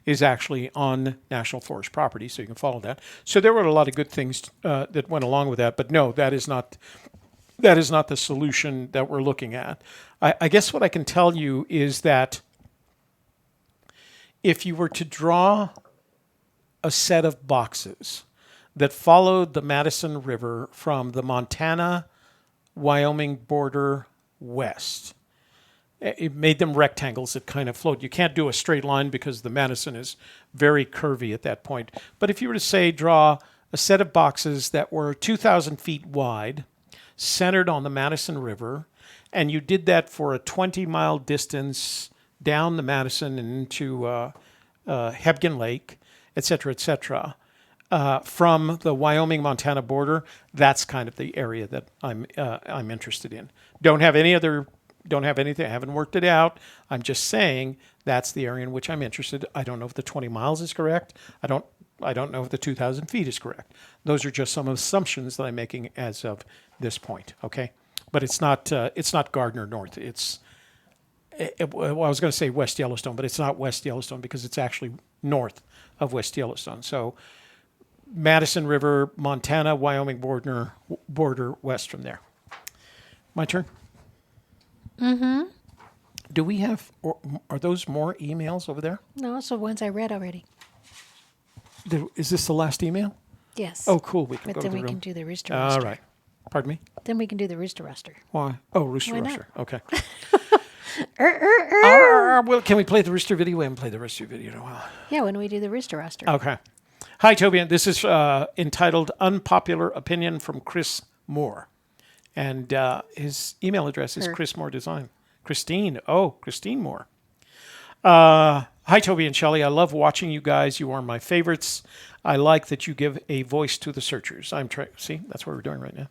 is actually on national forest property, so you can follow that. So there were a lot of good things that went along with that, but no, that is not the solution that we're looking at. I guess what I can tell you is that if you were to draw a set of boxes that followed the Madison River from the Montana-Wyoming border west, it made them rectangles that kind of flowed. You can't do a straight line because the Madison is very curvy at that point. But if you were to say draw a set of boxes that were 2,000 feet wide, centered on the Madison River, and you did that for a 20-mile distance down the Madison and into Hebgen Lake, et cetera, from the Wyoming-Montana border, that's kind of the area that I'm interested in. Don't have anything. I haven't worked it out. I'm just saying that's the area in which I'm interested. I don't know if the 20 miles is correct. I don't know if the 2,000 feet is correct. Those are just some assumptions that I'm making as of this point. Okay, but it's not Gardner North. I was going to say West Yellowstone, but it's not West Yellowstone because it's actually north of West Yellowstone. So Madison River, Montana, Wyoming border west from there. My turn. Mm-hmm. Do we have, or are those more emails over there? No, those are ones I read already. Is this the last email? Yes. Oh, cool. We can but go then to the we room. can do the rooster rooster. All right. Pardon me? Then we can do the rooster rooster. Why? Oh, rooster Why not? rooster. Okay. Well, can we play the rooster video? We haven't played the rooster video in a while. Yeah, when we do the rooster rooster. Okay. Hi, Toby. This is entitled Unpopular Opinion from Chris Moore. And his email address is Chris Moore Design. Christine. Oh, Christine Moore. Hi, Toby and Shelley. I love watching you guys. You are my favorites. I like that you give a voice to the searchers. See, that's what we're doing right now.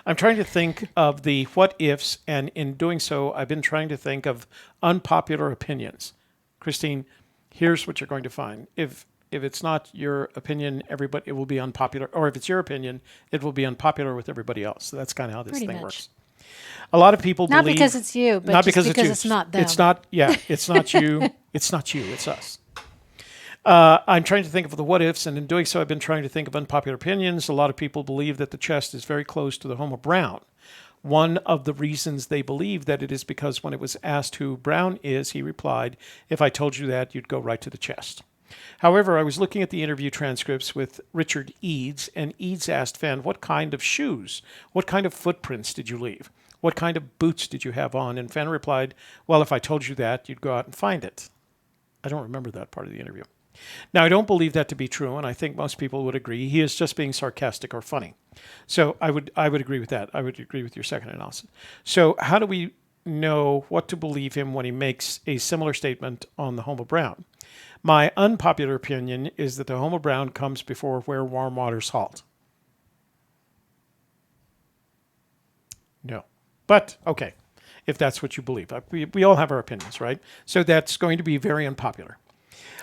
I'm trying to think of the what ifs, and in doing so, I've been trying to think of unpopular opinions. Christine, here's what you're going to find. If it's not your opinion, it will be unpopular. Or if it's your opinion, it will be unpopular with everybody else. So that's kind of how this thing works. A lot of people believe... Not because it's you, but not just because you. it's not them. It's not you. It's not you. It's us. I'm trying to think of the what ifs, and in doing so, I've been trying to think of unpopular opinions. A lot of people believe that the chest is very close to the home of Brown. One of the reasons they believe that it is because when it was asked who Brown is, he replied, "If I told you that, you'd go right to the chest." However, I was looking at the interview transcripts with Richard Eads, and Eads asked Fenn, "What kind of shoes? What kind of footprints did you leave? What kind of boots did you have on?" And Fenn replied, "Well, if I told you that, you'd go out and find it." I don't remember that part of the interview. Now, I don't believe that to be true, and I think most people would agree. He is just being sarcastic or funny. So I would agree with that. I would agree with your second analysis. So how do we know what to believe him when he makes a similar statement on the home of Brown? My unpopular opinion is that the home of Brown comes before where warm waters halt. No. But, okay, if that's what you believe. We all have our opinions, right? So that's going to be very unpopular.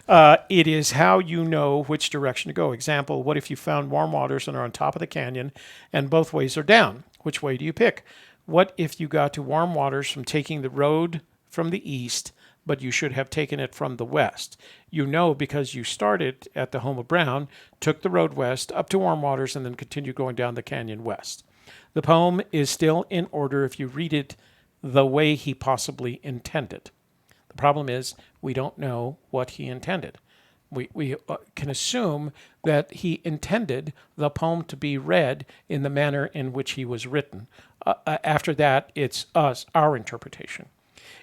It is how you know which direction to go. Example, what if you found warm waters and are on top of the canyon and both ways are down? Which way do you pick? What if you got to warm waters from taking the road from the east, but you should have taken it from the west? You know because you started at the home of Brown, took the road west up to warm waters, and then continued going down the canyon west. The poem is still in order if you read it the way he possibly intended. The problem is we don't know what he intended. We can assume that he intended the poem to be read in the manner in which he was written. After that, it's our interpretation.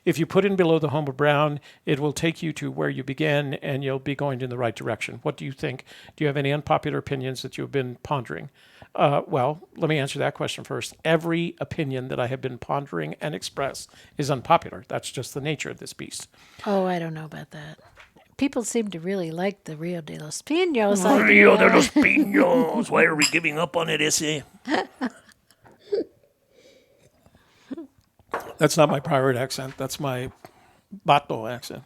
If you put in below the home of Brown, it will take you to where you began and you'll be going in the right direction. What do you think? Do you have any unpopular opinions that you've been pondering? Well, let me answer that question first. Every opinion that I have been pondering and express is unpopular. That's just the nature of this beast. Oh, I don't know about that. People seem to really like the Rio de los Pinos. Rio de los Pinos. Why are we giving up on it, Issy? That's not my pirate accent. That's my Bato accent.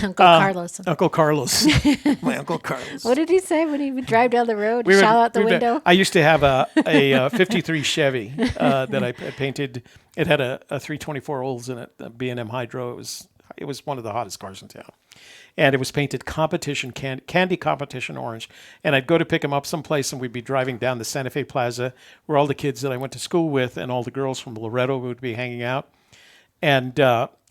Uncle Carlos. Uncle Carlos. My Uncle Carlos. What did he say when he would drive down the road and shout out the window? I used to have a 53 Chevy that I painted. It had a 324 Olds in it, a B&M Hydro. It was one of the hottest cars in town. And it was painted competition, candy competition orange. And I'd go to pick him up someplace, and we'd be driving down the Santa Fe Plaza where all the kids that I went to school with and all the girls from Loretto would be hanging out. And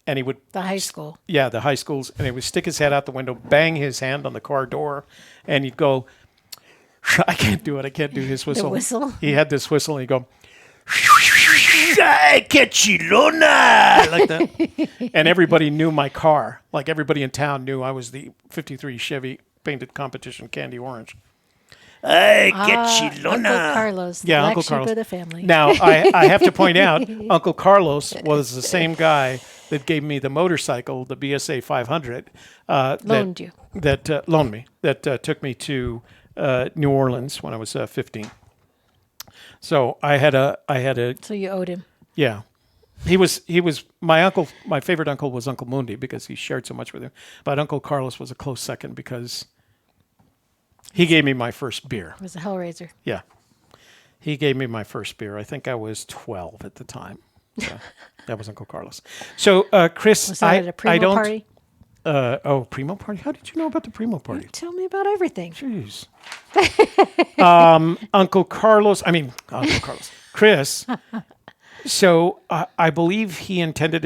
he would... The high school. Yeah, the high schools. And he would stick his head out the window, bang his hand on the car door, and he'd go... I can't do it. I can't do his whistle. The whistle? He had this whistle, and he'd go... Que chilona! like that. And everybody knew my car. Like everybody in town knew I was the 53 Chevy painted competition candy orange. Ay, que chilona. Uncle Carlos, the Yeah, black Uncle sheep Carlos. of the family. Now, I have to point out, Uncle Carlos was the same guy that gave me the motorcycle, the BSA 500. Loaned you. That loaned me. That took me to New Orleans when I was 15. So I had a. So you owed him. Yeah. He was my uncle. My favorite uncle was Uncle Mundi because he shared so much with him. But Uncle Carlos was a close second because he gave me my first beer. It was a Hellraiser. Yeah. He gave me my first beer. I think I was 12 at the time. So that was Uncle Carlos. So, Chris, Was that at a primo I don't. party? Primo party? How did you know about the primo party? Tell me about everything. Jeez. Uncle Carlos. Chris. So I believe he intended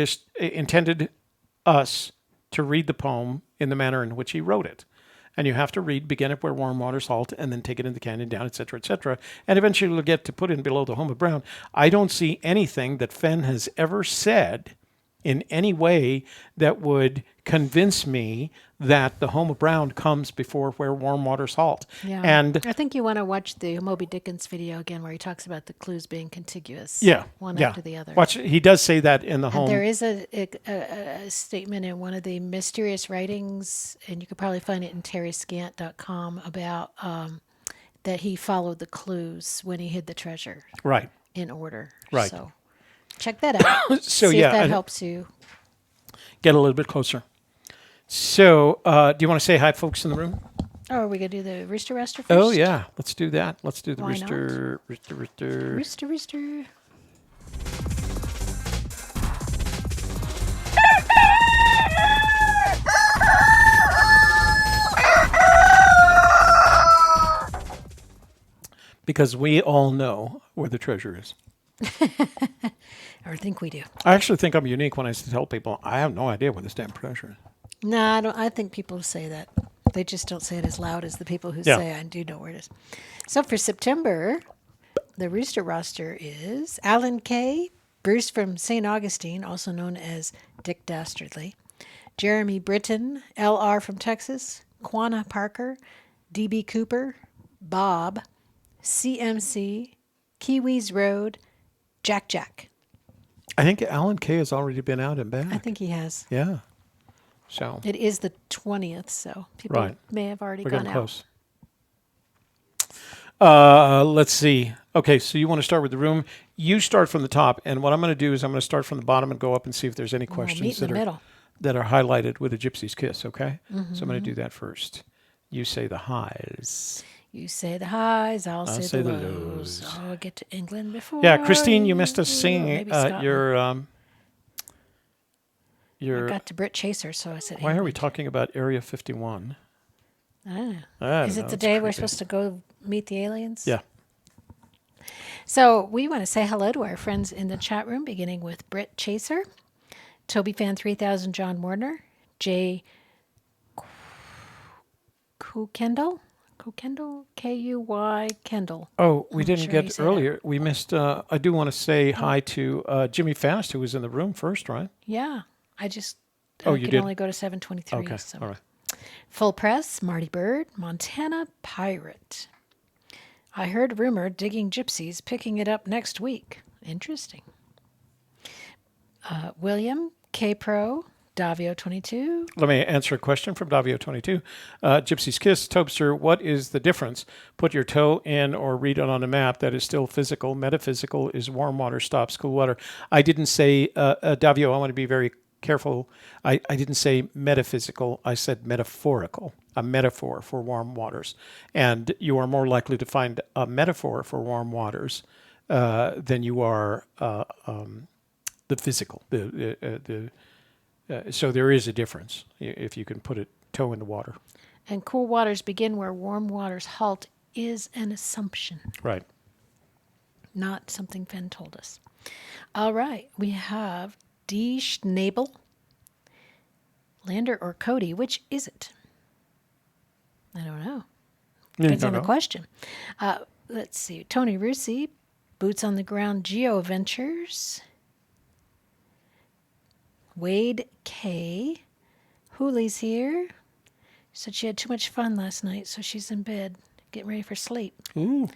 us to read the poem in the manner in which he wrote it. And you have to read, begin at where warm waters halt, and then take it in the canyon down, etc., and eventually you'll get to put in below the home of Brown. I don't see anything that Fenn has ever said in any way that would convince me that the home of Brown comes before where warm waters halt. Yeah. And I think you want to watch the Moby Dickens video again where he talks about the clues being contiguous. One yeah. after the other. Watch, he does say that in the home. There is a statement in one of the mysterious writings, and you could probably find it in terryscant.com, about that he followed the clues when he hid the treasure. Right. In order. Right. So check that out. So See yeah, if that helps you. Get a little bit closer. So, do you want to say hi, folks in the room? Oh, are we going to do the Rooster Rooster first? Oh, yeah. Let's do that. Let's do the Why rooster. Rooster. Because we all know where the treasure is. I think we do. I actually think I'm unique when I tell people I have no idea where this damn treasure is. No, I don't. I think people say that. They just don't say it as loud as the people who Yeah. say, I do know where it is. So for September, the Rooster roster is Alan Kay, Bruce from St. Augustine, also known as Dick Dastardly, Jeremy Britton, LR from Texas, Quanah Parker, DB Cooper, Bob, CMC, Kiwis Road, Jack. I think Alan Kay has already been out and back. I think he has. Yeah. So It is the 20th, so people Right. may have already we're gone getting out. close. Let's see. Okay, so you want to start with the room. You start from the top, and what I'm going to do is I'm going to start from the bottom and go up and see if there's any We'll questions meet in the middle. that are highlighted with a Gypsy's Kiss, okay? So I'm going to do that first. You say the highs. You say the highs, I'll I'll say the lows. I'll get to England before. Yeah, Christine, you missed us singing Maybe Scotland. I your. got to Brit Chaser, so I said. Why are we England. talking about Area 51? I don't know. I don't Is know, it the it's day we're creepy. supposed to go meet the aliens? Yeah. So we want to say hello to our friends in the chat room, beginning with Brit Chaser, Toby Fan 3000, John Warner, Jay Kendall, Kuy Kendall. Oh, we I'm didn't sure you get say that. earlier. We missed. I do want to say hi to Jimmy Fast, who was in the room first, right? Yeah, I just Oh, I you could did? only go to 723. Okay. So. All right. Full Press, Marty Bird, Montana Pirate. I heard rumor digging gypsies picking it up next week. Interesting. William K Pro, Davio 22. Let me answer a question from Davio22. Gypsy's Kiss, Tobster, what is the difference? Put your toe in or read it on a map. That is still physical. Metaphysical is warm water stops cool water. I didn't say, Davio, I want to be very careful. I didn't say metaphysical. I said metaphorical, a metaphor for warm waters. And you are more likely to find a metaphor for warm waters than you are the physical, so there is a difference if you can put a toe in the water. And cool waters begin where warm waters halt is an assumption, Right. not something Fenn told us. All right, we have D. Schnabel, Lander or Cody. Which is it? I don't know. Depends on the question. Let's see. Tony Russi, Boots on the Ground Geo Ventures. Wade K. Hooley's here. Said she had too much fun last night, so she's in bed getting ready for sleep. Ooh.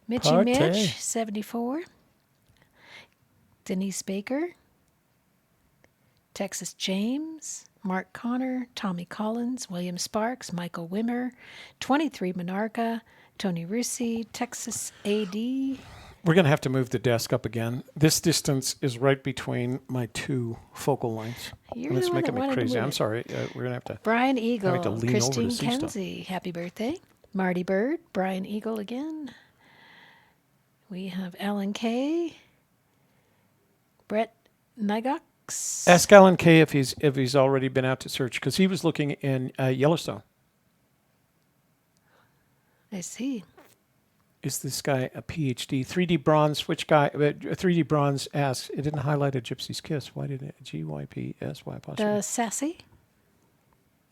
Mitchy Party. Mitch, 74. Denise Baker. Texas James. Mark Connor. Tommy Collins. William Sparks. Michael Wimmer. 23 Monarca. Tony Russi. Texas AD. We're going to have to move the desk up again. This distance is right between my two focal lengths. You're And it's the one making that me wanted to crazy. move I'm it. sorry. We're going to have to. Brian to Eagle, lean over to Christine see stuff. Kenzie, happy birthday. Marty Bird, Brian Eagle again. We have Alan K. Brett Nygox. Ask Alan K if he's already been out to search, because he was looking in Yellowstone. I see. Is this guy a PhD? 3D Bronze, which guy? 3D Bronze asks, it didn't highlight a Gypsy's Kiss. Why did it? GYPSY apostrophe. The Sassy,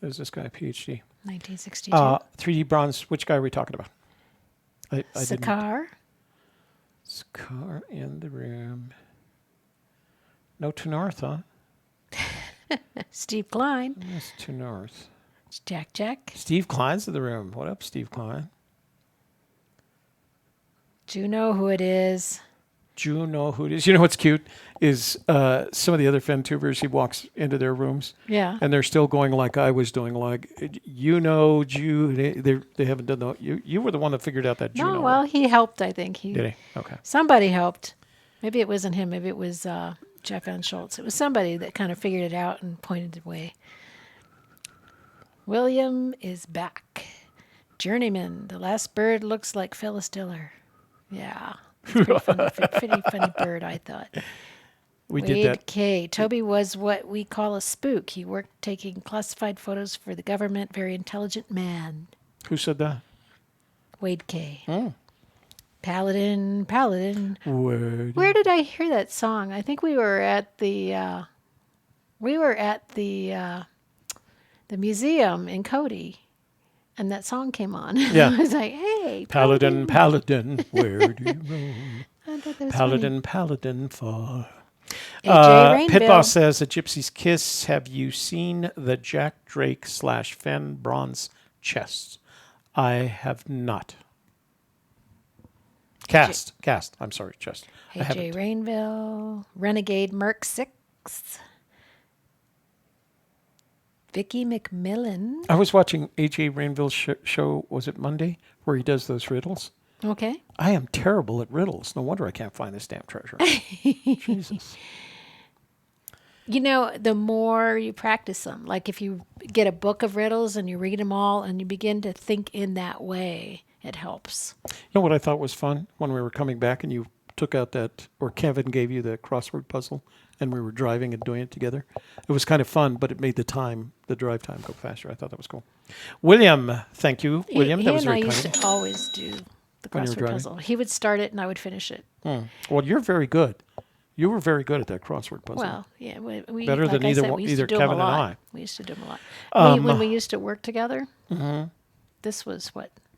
Is this guy a PhD? 1962. 3D Bronze, which guy are we talking about? I didn't. Sakar, Scar in the room. No to north, huh? Steve Klein, Yes, to north. Jack, Steve Klein's in the room. What up, Steve Klein? do you know who it is? Do you know who it is? You know what's cute is some of the other FenTubers, he walks into their rooms Yeah. and they're still going like I was doing, like, they haven't done the, you were the one that figured out that Juno. No, well, he helped, I think. Did he? Okay. Somebody helped. Maybe it wasn't him. Maybe it was Jeff Van Schultz. It was somebody that kind of figured it out and pointed the way. William is back. Journeyman. The last bird looks like Phyllis Diller. Yeah. It's pretty funny, pretty funny bird, I thought. We Wade did that. K. Toby was what we call a spook. He worked taking classified photos for the government. Very intelligent man. Who said that? Wade K. Oh. Paladin. Word. Where did I hear that song? I think we were at the the museum in Cody, and that song came on. Yeah. I was like, "Hey, Paladin, where do you roam? I thought that was Paladin, far. funny. AJ Pitboss Rainville. says, a Gypsy's Kiss, have you seen the Jack Drake / Fenn bronze chests? I have not. Cast. I'm sorry, chest. I AJ haven't. Rainville, Renegade Merc 6, Vicky McMillan. I was watching AJ Rainville's show, was it Monday, where he does those riddles? Okay. I am terrible at riddles. No wonder I can't find this damn treasure. Jesus. You know, the more you practice them, like if you get a book of riddles and you read them all and you begin to think in that way, it helps. You know what I thought was fun when we were coming back and you took out that, or Kevin gave you the crossword puzzle and we were driving and doing it together. It was kind of fun, but it made the drive time go faster. I thought that was cool. William, thank you. William, He that was and I very used kind. to always do the When you were crossword driving? puzzle. He would start it and I would finish it. Well, you're very good. You were very good at that crossword puzzle. Well, yeah, we Better like than I either said, one- we used either to do 'em Kevin a and lot. I. We used to do them a lot. When we used to work together, this was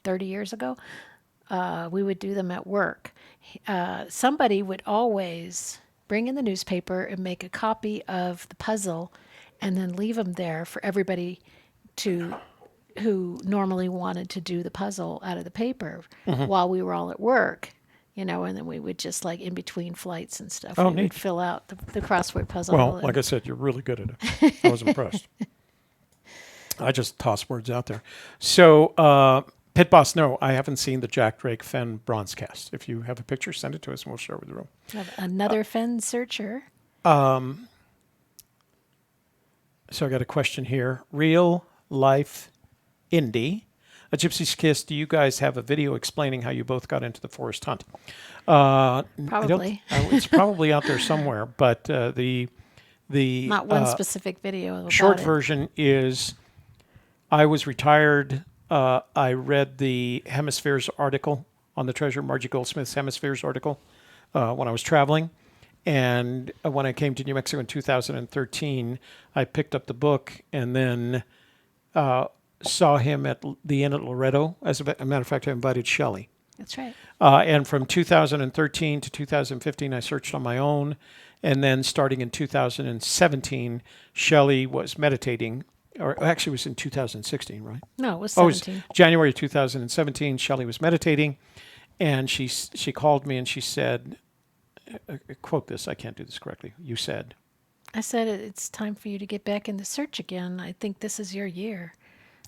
30 years ago. We would do them at work. Somebody would always bring in the newspaper and make a copy of the puzzle, and then leave them there for everybody who normally wanted to do the puzzle out of the paper while we were all at work. You know, and then we would just like in between flights and stuff, we neat. would fill out the crossword puzzle. Well, and- like I said, you're really good at it. I was impressed. I just toss words out there. So, Pit Boss, no, I haven't seen the Jack Drake Fenn bronze cast. If you have a picture, send it to us and we'll share it with the room. Another Fenn searcher. So I got a question here. Real life indie. A Gypsy's Kiss, do you guys have a video explaining how you both got into the forest hunt? Probably. It's probably out there somewhere, but the Not one specific video. About short it. version is I was retired. I read the Hemispheres article on the Treasure, Margie Goldsmith's Hemispheres article when I was traveling. And when I came to New Mexico in 2013, I picked up the book and then saw him at the inn at Loretto. As a matter of fact, I invited Shelley. That's right. And from 2013 to 2015, I searched on my own. And then starting in 2017, Shelley was meditating, or actually it was in 2016, right? No, it was Oh, it was 17. January 2017. Shelley was meditating, and she called me and she said, quote this, I can't do this correctly. You said, I said it's time for you to get back in the search again. I think this is your year.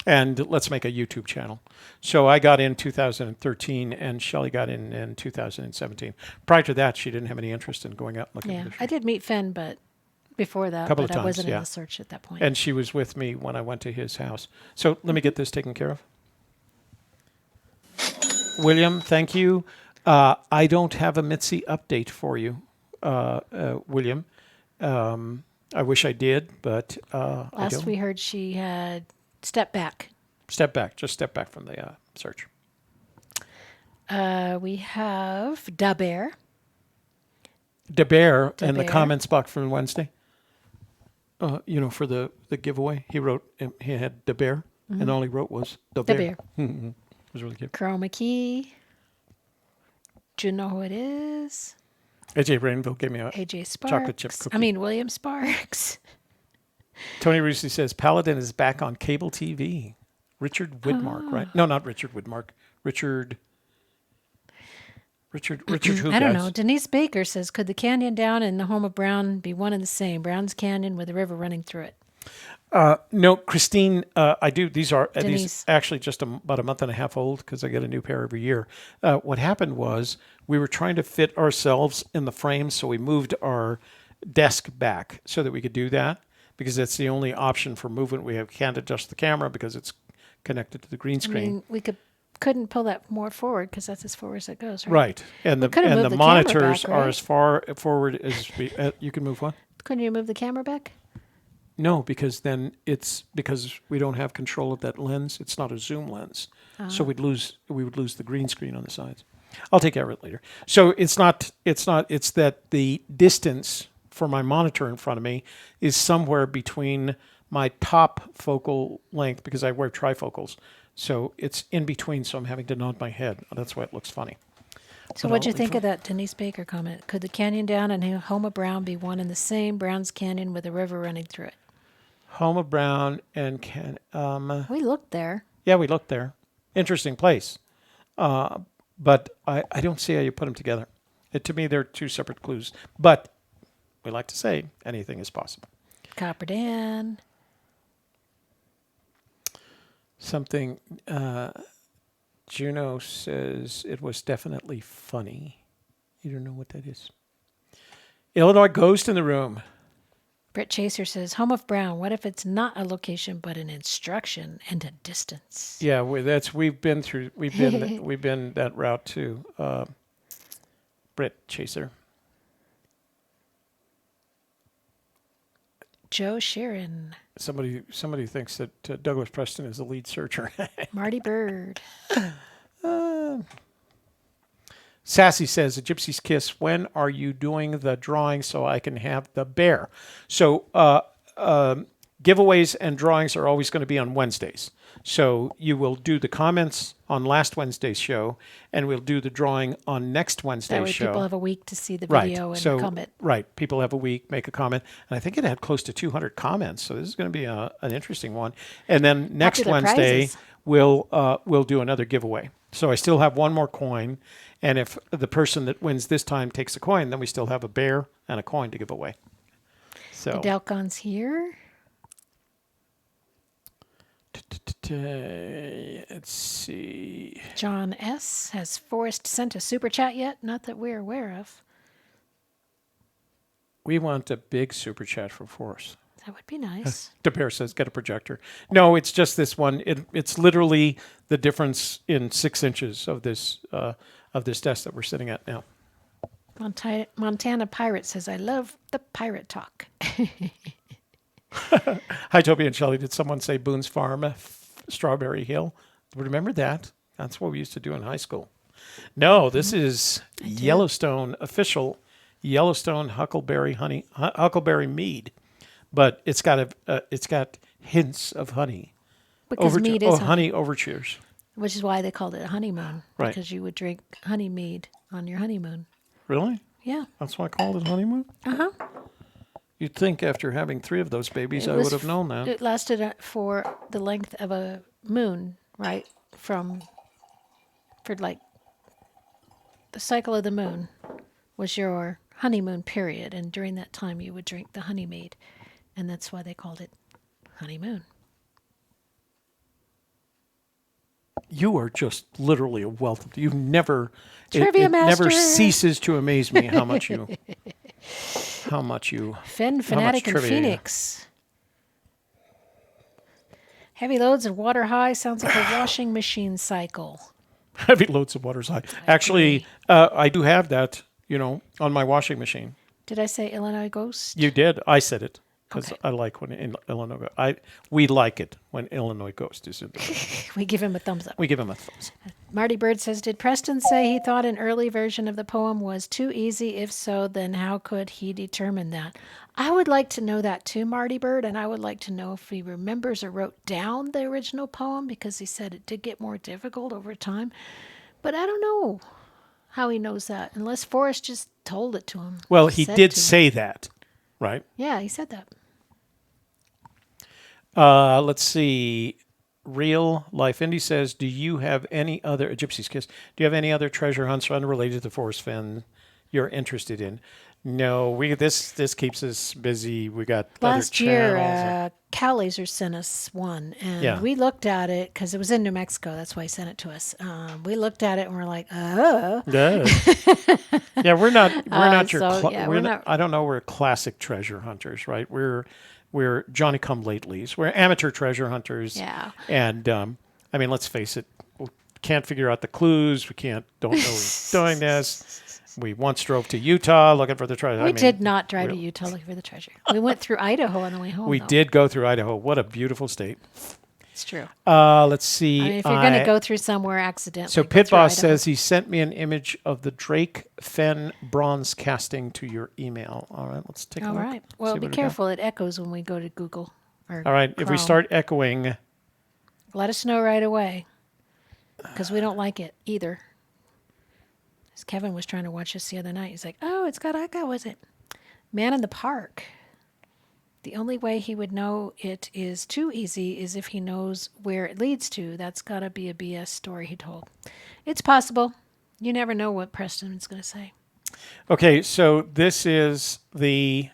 and let's make a YouTube channel. So I got in 2013, and Shelley got in 2017. Prior to that, she didn't have any interest in going out and looking Yeah, at the I did meet Fenn, but before that, Couple but of I times, wasn't yeah. in the search at that point. And she was with me when I went to his house. So let me get this taken care of. William, thank you. I don't have a Mitzi update for you, William. I wish I did, but I Last don't. we heard, she had stepped back. Step back. Just step back from the search. We have Da Bear. De Bear De in the Bear. comments box from Wednesday. For the giveaway, he wrote, he had De Bear, and all he wrote was De Da Bear. Bear. It was really cute. Chroma Key. Do you know who it is? AJ Rainville gave me a AJ Sparks. chocolate chip cookie. I mean, William Sparks. Tony Rusi says Paladin is back on cable TV. Richard Widmark, right? No, not Richard Widmark. Richard who, I don't guys? know. Denise Baker says, could the canyon down and the home of Brown be one and the same? Brown's Canyon with a river running through it. No, Christine, I do. These are these Denise. actually just about a month and a half old because I get a new pair every year. What happened was we were trying to fit ourselves in the frame, so we moved our desk back so that we could do that because that's the only option for movement. We can't adjust the camera because it's connected to the green I screen. mean, we couldn't pull that more forward because that's as far as it goes, right? Right, and the could've moved the camera monitors back, are right? as far forward as you can move. What? Couldn't you move the camera back? No, because then because we don't have control of that lens. It's not a zoom lens, so we would lose the green screen on the sides. I'll take care of it later. So it's that the distance for my monitor in front of me is somewhere between my top focal length because I wear trifocals. So it's in between, so I'm having to nod my head. That's why it looks funny. So what'd you think of that Denise Baker comment? Could the canyon down and home of Brown be one and the same? Brown's Canyon with a river running through it. Home of Brown and We looked there. yeah, we looked there. Interesting place. But I don't see how you put them together. To me, they're two separate clues. But we like to say anything is possible. Copper Dan. Something Juno says it was definitely funny. You don't know what that is. Illinois Ghost in the room. Britt Chaser says, Home of Brown. What if it's not a location but an instruction and a distance? Yeah, we've been that route too. Britt Chaser. Joe Sheeran. Somebody thinks that Douglas Preston is the lead searcher. Marty Bird. Sassy says, a Gypsy's Kiss, when are you doing the drawing so I can have the bear? So giveaways and drawings are always going to be on Wednesdays. So you will do the comments on last Wednesday's show, and we'll do the drawing on next That Wednesday's way show. people have a week to see the video and comment. Right. People have a week, make a comment. And I think it had close to 200 comments. So this is going to be an interesting one. And then next Popular Wednesday, prizes. we'll do another giveaway. So I still have one more coin. And if the person that wins this time takes a coin, then we still have a bear and a coin to give away. So The Delcon's here. let's see. John S. Has Forrest sent a super chat yet? Not that we're aware of. We want a big super chat for Forrest. That would be nice. The bear says, get a projector. No, it's just this one. It's literally the difference in 6 inches of this desk that we're sitting at now. Montana Pirate says, I love the pirate talk. Hi, Toby and Shelley. Did someone say Boone's Farm, Strawberry Hill? Remember that? That's what we used to do in high school. No, this is Yellowstone, official Yellowstone Huckleberry Mead. But it's got hints of honey. Because mead is honey overtures. Which is why they called it a honeymoon. Right. Because you would drink honey mead on your honeymoon. Really? Yeah. That's why I called it honeymoon? Uh-huh. You'd think after having 3 of those babies, I would have known that. It lasted for the length of a moon, right? For like the cycle of the moon was your honeymoon period. And during that time, you would drink the honey mead. And that's why they called it honeymoon. You are just literally a wealth of. You've never. Trivia it never master. ceases to amaze me how much you. Fenn Fanatic in trivia, Phoenix. Heavy loads and water high sounds like a washing machine cycle. Heavy loads of water's high. Actually, I do have that. On my washing machine. Did I say Illinois Ghost? You did. I said it because Okay. I like when Illinois. We like it when Illinois Ghost is in there. We give him a thumbs up. We give him a thumbs. Marty Bird says, did Preston say he thought an early version of the poem was too easy? If so, then how could he determine that? I would like to know that too, Marty Bird, and I would like to know if he remembers or wrote down the original poem because he said it did get more difficult over time. But I don't know how he knows that, unless Forrest just told it to him. Well, he Said did to him. say that, right? Yeah, he said that. Let's see. Real Life Indy says, do you have any other, Gypsy's Kiss, do you have any other treasure hunts unrelated to Forrest Fenn you're interested in? No, this keeps us busy. We got Last other year, channels. Cal Laser sent us one, and Yeah. we looked at it because it was in New Mexico. That's why he sent it to us. We looked at it and we're like, oh. Yeah, we're not your. so, yeah, we're not- I don't know. We're classic treasure hunters, right? We're Johnny Come Latelys. We're amateur treasure hunters. Yeah. And I mean, let's face it. We can't figure out the clues. Don't know we're doing this. We once drove to Utah looking for the treasure. We did not drive to Utah looking for the treasure. We went through Idaho on the way home. We though. did go through Idaho. What a beautiful state. It's true. Let's see. I mean, if you're going to go through somewhere accidentally. So go Pit through Boss Idaho. says he sent me an image of the Drake Fenn bronze casting to your email. All right, let's take a All look. right. Well, See be what we got. careful. It echoes when we go to Google. Or All right, if we Chrome. start echoing, Let us know right away. Because we don't like it either. As Kevin was trying to watch this the other night. He's like, oh, it's got echo, was it? Man in the Park. The only way he would know it is too easy is if he knows where it leads to. That's got to be a BS story he told. It's possible. You never know what Preston's going to say. okay, so this is the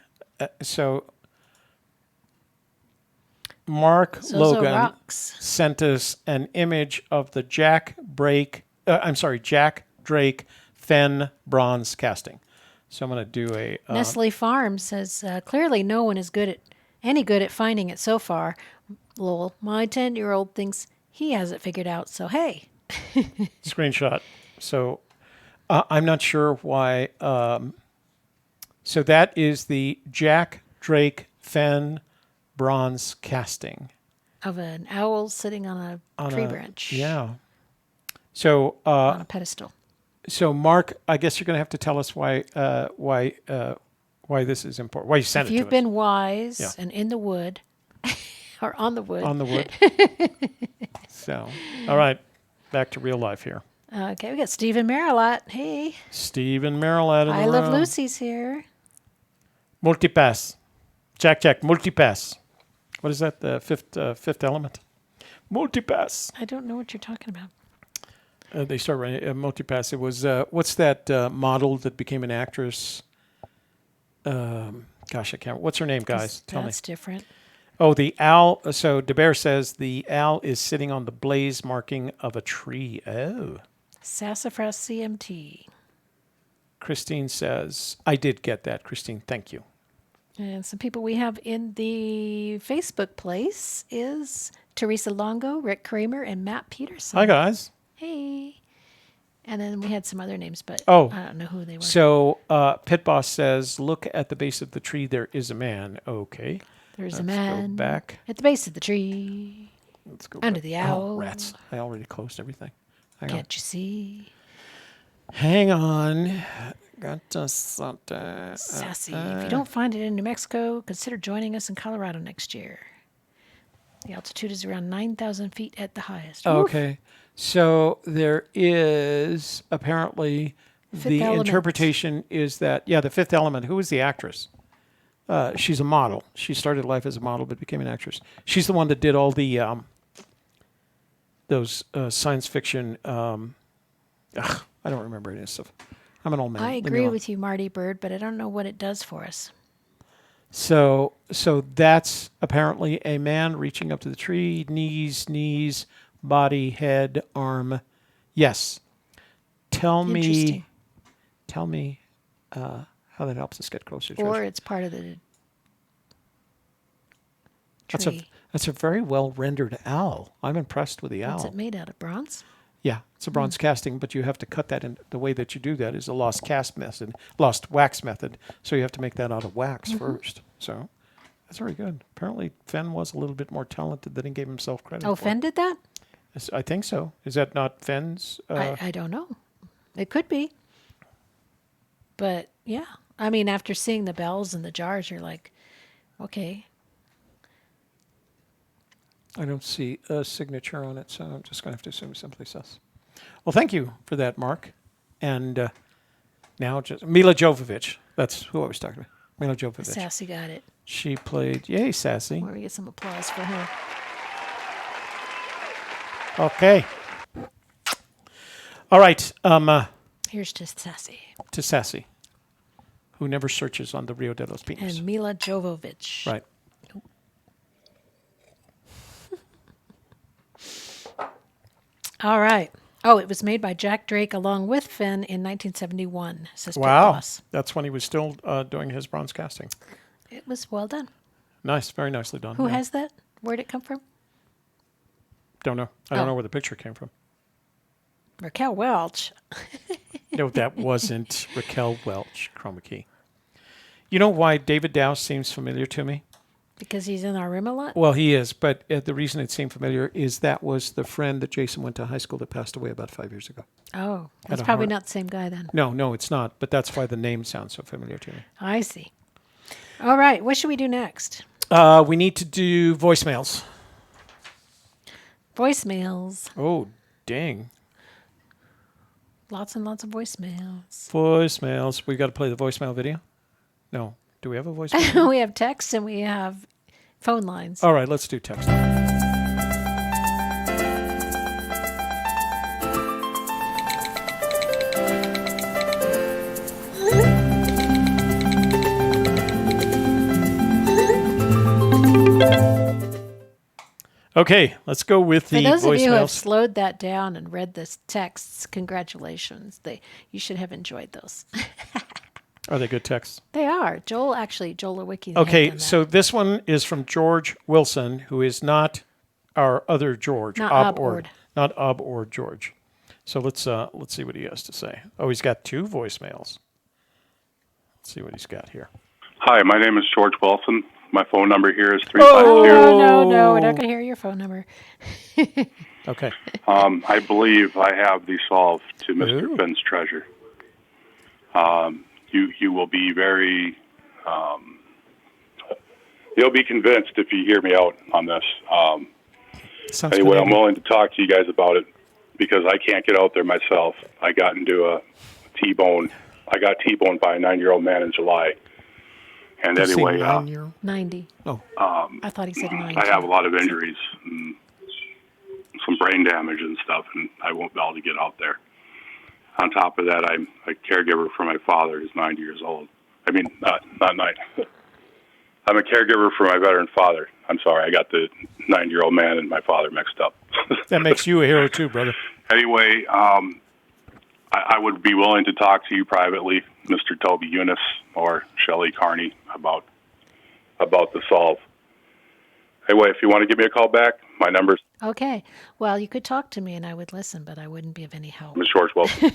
Mark Zozo Logan rocks. sent us an image of the Jack Drake Fenn bronze casting. So I'm going to do a... Nestle Farm says, clearly no one is any good at finding it so far. Lol, my 10-year-old thinks he has it figured out, so hey. screenshot. So I'm not sure why. So that is the Jack Drake Fenn bronze casting. Of an owl sitting on a tree branch. Yeah. So On a pedestal. so Mark, I guess you're going to have to tell us why this is important. Why you sent If it to you've us. been wise Yeah. and in the wood, or on the wood. On the wood. So, all right, back to real life here. Okay, we got Stephen Marilot. Hey. Stephen Marilad in I the Love room. Lucy's here. Multipass. Jack, multipass. What is that? The fifth element? Multipass. I don't know what you're talking about. They start running multipass. It was, what's that model that became an actress? Gosh, I can't. What's her name, guys? Tell me. That's different. Oh, the owl. So DeBear says the owl is sitting on the blaze marking of a tree. Oh. Sassafras CMT. Christine says, I did get that. Christine, thank you. And some people we have in the Facebook place is Teresa Longo, Rick Kramer, and Matt Peterson. Hi, guys. Hey. And then we had some other names, but Oh. I don't know who they were. So Pit Boss says, look at the base of the tree. There is a man. Okay. There's a Let's man go back. at the base of the tree. Let's go Under back. the Oh, owl. rats. I already closed everything. Hang on. Can't you see? Hang on. Got something. Sassy. If you don't find it in New Mexico, consider joining us in Colorado next year. The altitude is around 9,000 feet at the highest. Oof. Okay. So there is apparently Fifth the Element. interpretation is that, yeah, the fifth element. Who is the actress? She's a model. She started life as a model but became an actress. She's the one that did all the those science fiction. I don't remember any of this stuff. I'm an old man. I Leave me agree alone. with you, Marty Bird, but I don't know what it does for us. So that's apparently a man reaching up to the tree, knees, body, head, arm. Yes. Tell me Interesting. how that helps us get closer to Or treasure. it's part of the That's tree. a very well rendered owl. I'm impressed with the owl. What's it made out of? Bronze? Yeah, it's a bronze casting, but you have to cut that in. The way that you do that is a lost wax method. So you have to make that out of wax first. So that's very good. Apparently, Fenn was a little bit more talented than he gave himself credit Oh, for. Fenn did that? I think so. Is that not Fenn's? I don't know. It could be. But yeah, I mean, after seeing the bells and the jars, you're like, okay. I don't see a signature on it, so I'm just going to have to assume simply sus. Well, thank you for that, Mark. And now just Mila Jovovich. That's who I was talking about. Mila Jovovich. Sassy got it. She played, yay, Sassy. Where we get some applause for her. Okay. All right. Here's to Sassy. To Sassy, who never searches on the Rio de los Pinos. And Mila Jovovich. Right. All right. Oh, it was made by Jack Drake along with Fenn in 1971, says Pit Wow. Boss. That's when he was still doing his bronze casting. It was well done. Nice. Very nicely done. Who yeah. has that? Where'd it come from? Don't know. I don't Oh. know where the picture came from. Raquel Welch. No, that wasn't Raquel Welch, Chroma Key. You know why David Dowse seems familiar to me? Because he's in our room a lot? Well, he is, but the reason it seemed familiar is that was the friend that Jason went to high school that passed away about 5 years ago. Oh, that's a probably heart. not the same guy then. No, it's not, but that's why the name sounds so familiar to me. I see. All right. What should we do next? We need to do voicemails. Voicemails. Oh, dang. Lots and lots of voicemails. Voicemails. We got to play the voicemail video? No. Do we have a voicemail? We have texts and we have phone lines. All right, let's do text. Okay, let's go with the For those of you who have voicemails. slowed that down and read the texts, congratulations. You should have enjoyed those. Are they good texts? They are. Joel Lewicki. Okay, so this one is from George Wilson, who is not our other George, Not Ob Ob Ord. not Ob or George. So let's see what he has to say. Oh, he's got 2 voicemails. Let's see what he's got here. Hi, my name is George Wilson. My phone number here is 352. No, we're not going to hear your phone number. Okay. I believe I have the solve to Mr. Ooh. Fenn's treasure. You will be very, you'll be convinced if you hear me out on this. Sounds Anyway, good. I'm willing to talk to you guys about it because I can't get out there myself. I got into a T-bone. I got T-boned by a 9-year-old man in July. And Does he anyway, 9-year? 90. Oh, I thought he said 90. I have a lot of injuries, and some brain damage and stuff, and I won't be able to get out there. On top of that, I'm a caregiver for my father, who's 90 years old. I mean, not 90. I'm a caregiver for my veteran father. I'm sorry, I got the 90-year-old man and my father mixed up. that makes you a hero too, brother. Anyway, I would be willing to talk to you privately, Mr. Toby Eunice or Shelley Carney, about the solve. Anyway, if you want to give me a call back, my number's Okay. Well, you could talk to me and I would listen, but I wouldn't be of any help. Ms. George Wilson.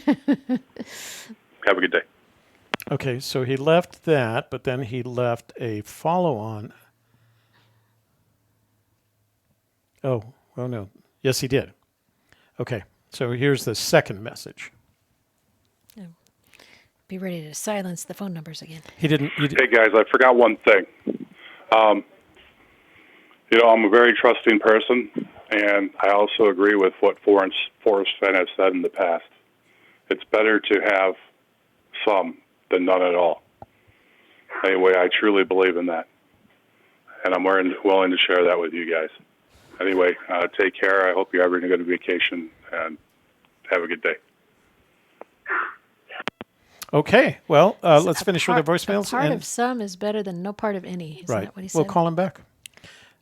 Have a good day. Okay, so he left that, but then he left a follow-on. Oh, no. Yes, he did. Okay, so here's the second message. Be ready to silence the phone numbers again. He didn't. Hey, guys, I forgot one thing. I'm a very trusting person, and I also agree with what Forrest Fenn has said in the past. It's better to have some than none at all. Anyway, I truly believe in that, and I'm willing to share that with you guys. Anyway, take care. I hope you're having a good vacation, and have a good day. Okay, well, let's finish with the voicemails. A part of some is better than no part of any. Isn't Right. that what he said? We'll call him back.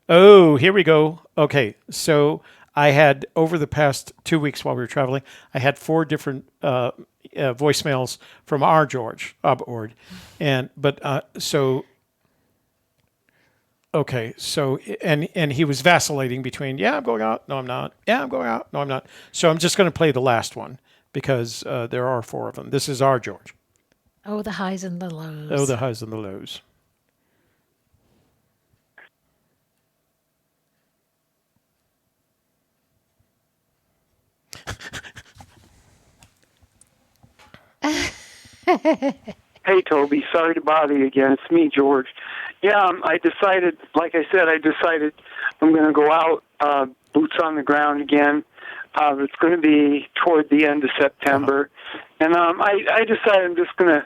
Oh, here we go. Okay, so I had, over the past 2 weeks while we were traveling, I had 4 different voicemails from our George, Ob Ord. And he was vacillating between, yeah, I'm going out, no, I'm not. Yeah, I'm going out, no, I'm not. So I'm just going to play the last one because there are 4 of them. This is our George. Oh, the highs and the lows. Oh, the highs and the lows. Hey, Toby. Sorry to bother you again. It's me, George. Yeah, I decided, like I said, I'm going to go out, boots on the ground again. It's going to be toward the end of September. And I decided I'm just going to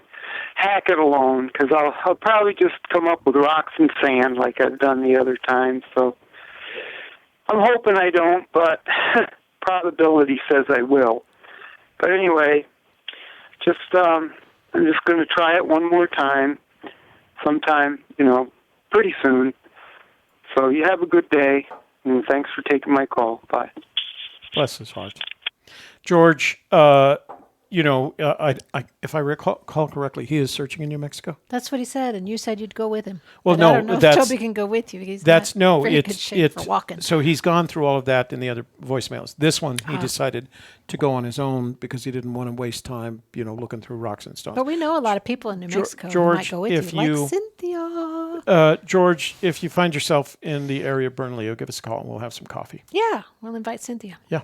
hack it alone because I'll probably just come up with rocks and sand like I've done the other time. So I'm hoping I don't, but probability says I will. But anyway, I'm just going to try it one more time sometime, pretty soon. So you have a good day, and thanks for taking my call. Bye. Bless his heart. George, if I recall correctly, he is searching in New Mexico. That's what he said, and you said you'd go with him. Well, But no, I don't know if Toby can go with you. He's not very good shape for walking. So he's gone through all of that in the other voicemails. This one, he decided to go on his own because he didn't want to waste time, looking through rocks and stones. But we know a lot of people in New Mexico George, who might go with you, like Cynthia. George, if you find yourself in the area of Bernalillo, give us a call and we'll have some coffee. Yeah, we'll invite Cynthia. Yeah.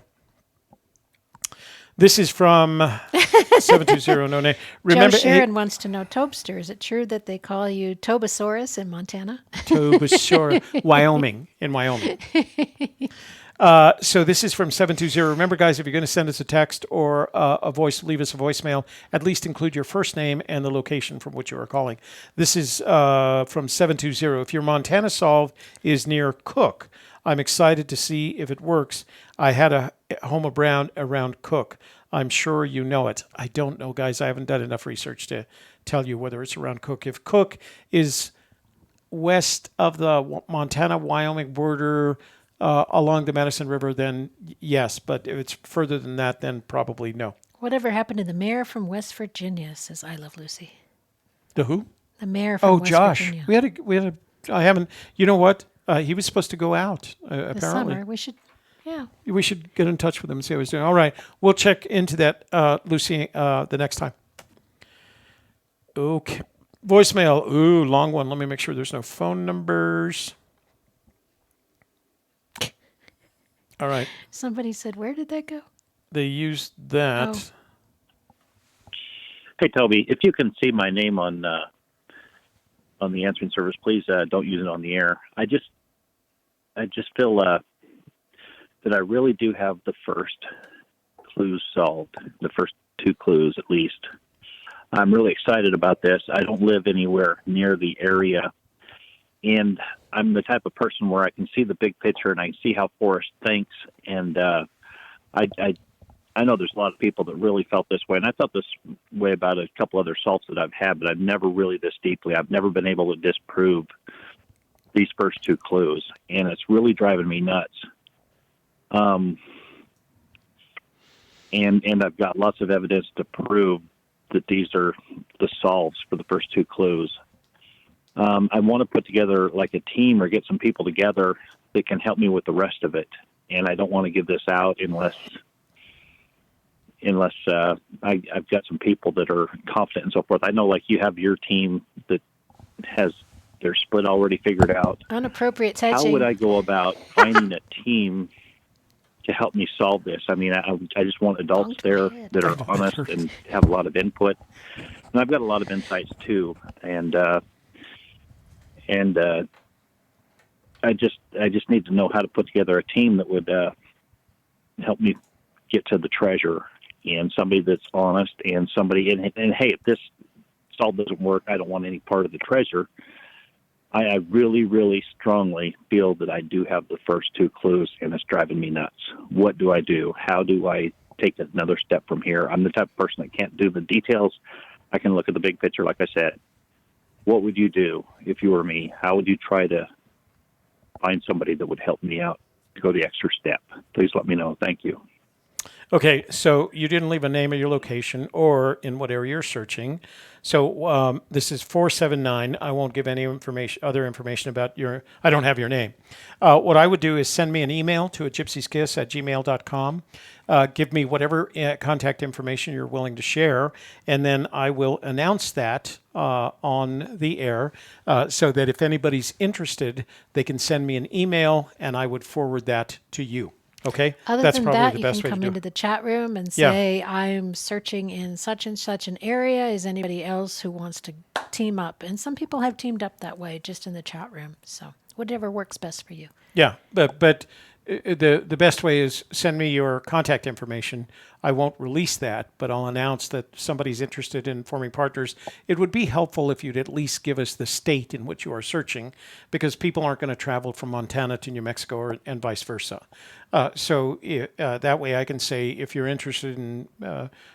This is from 720 No Name. Joe Sharon wants to know, Tobster, is it true that they call you Tobosaurus in Montana? Tobosaurus, in Wyoming. So this is from 720. Remember, guys, if you're going to send us a text or leave us a voicemail, at least include your first name and the location from which you are calling. This is from 720. If your Montana solve is near Cook, I'm excited to see if it works. I had a home around Cook. I'm sure you know it. I don't know, guys. I haven't done enough research to tell you whether it's around Cook. If Cook is west of the Montana-Wyoming border along the Madison River, then yes. But if it's further than that, then probably no. Whatever happened to the mayor from West Virginia, says I Love Lucy. The who? The mayor from Oh, West Josh. Virginia. We had a. I haven't. You know what? He was supposed to go out. This Apparently, summer. We should, yeah. we should get in touch with him and see how he's doing. All right, we'll check into that, Lucy, the next time. Okay. Voicemail. Ooh, long one. Let me make sure there's no phone numbers. All right. Somebody said, where did that go? They used that. Oh. Hey, Toby, if you can see my name on the answering service, please don't use it on the air. I just feel that I really do have the first clues solved, the first 2 clues at least. I'm really excited about this. I don't live anywhere near the area, and I'm the type of person where I can see the big picture and I can see how Forrest thinks, and I know there's a lot of people that really felt this way, and I felt this way about a couple other solves that I've had, but I've never really this deeply. I've never been able to disprove these first 2 clues, and it's really driving me nuts. And I've got lots of evidence to prove that these are the solves for the first 2 clues. I want to put together like a team or get some people together that can help me with the rest of it, and I don't want to give this out unless I've got some people that are confident and so forth. I know, like, you have your team that has their split already figured out. Unappropriate touching. How would I go about finding a team to help me solve this? I mean, I just want adults there that are honest and have a lot of input. And I've got a lot of insights too. And I just need to know how to put together a team that would help me get to the treasure, and somebody that's honest, and somebody, and hey, if this solve doesn't work, I don't want any part of the treasure. I really, really strongly feel that I do have the first 2 clues, and it's driving me nuts. What do I do? How do I take another step from here? I'm the type of person that can't do the details. I can look at the big picture, like I said. What would you do if you were me? How would you try to find somebody that would help me out to go the extra step? Please let me know. Thank you. Okay, so you didn't leave a name of your location or in what area you're searching. So this is 479. I won't give any other information about your. I don't have your name. What I would do is send me an email to gypsykiss@gmail.com. Give me whatever contact information you're willing to share, and then I will announce that on the air so that if anybody's interested, they can send me an email, and I would forward that to you. Okay, Other that's than probably that, the you best can way to come do into it. the chat room and Yeah. say, I'm searching in such and such an area. Is anybody else who wants to team up? And some people have teamed up that way just in the chat room. So whatever works best for you. Yeah, but the best way is send me your contact information. I won't release that, but I'll announce that somebody's interested in forming partners. It would be helpful if you'd at least give us the state in which you are searching, because people aren't going to travel from Montana to New Mexico and vice versa. So that way I can say, if you're interested in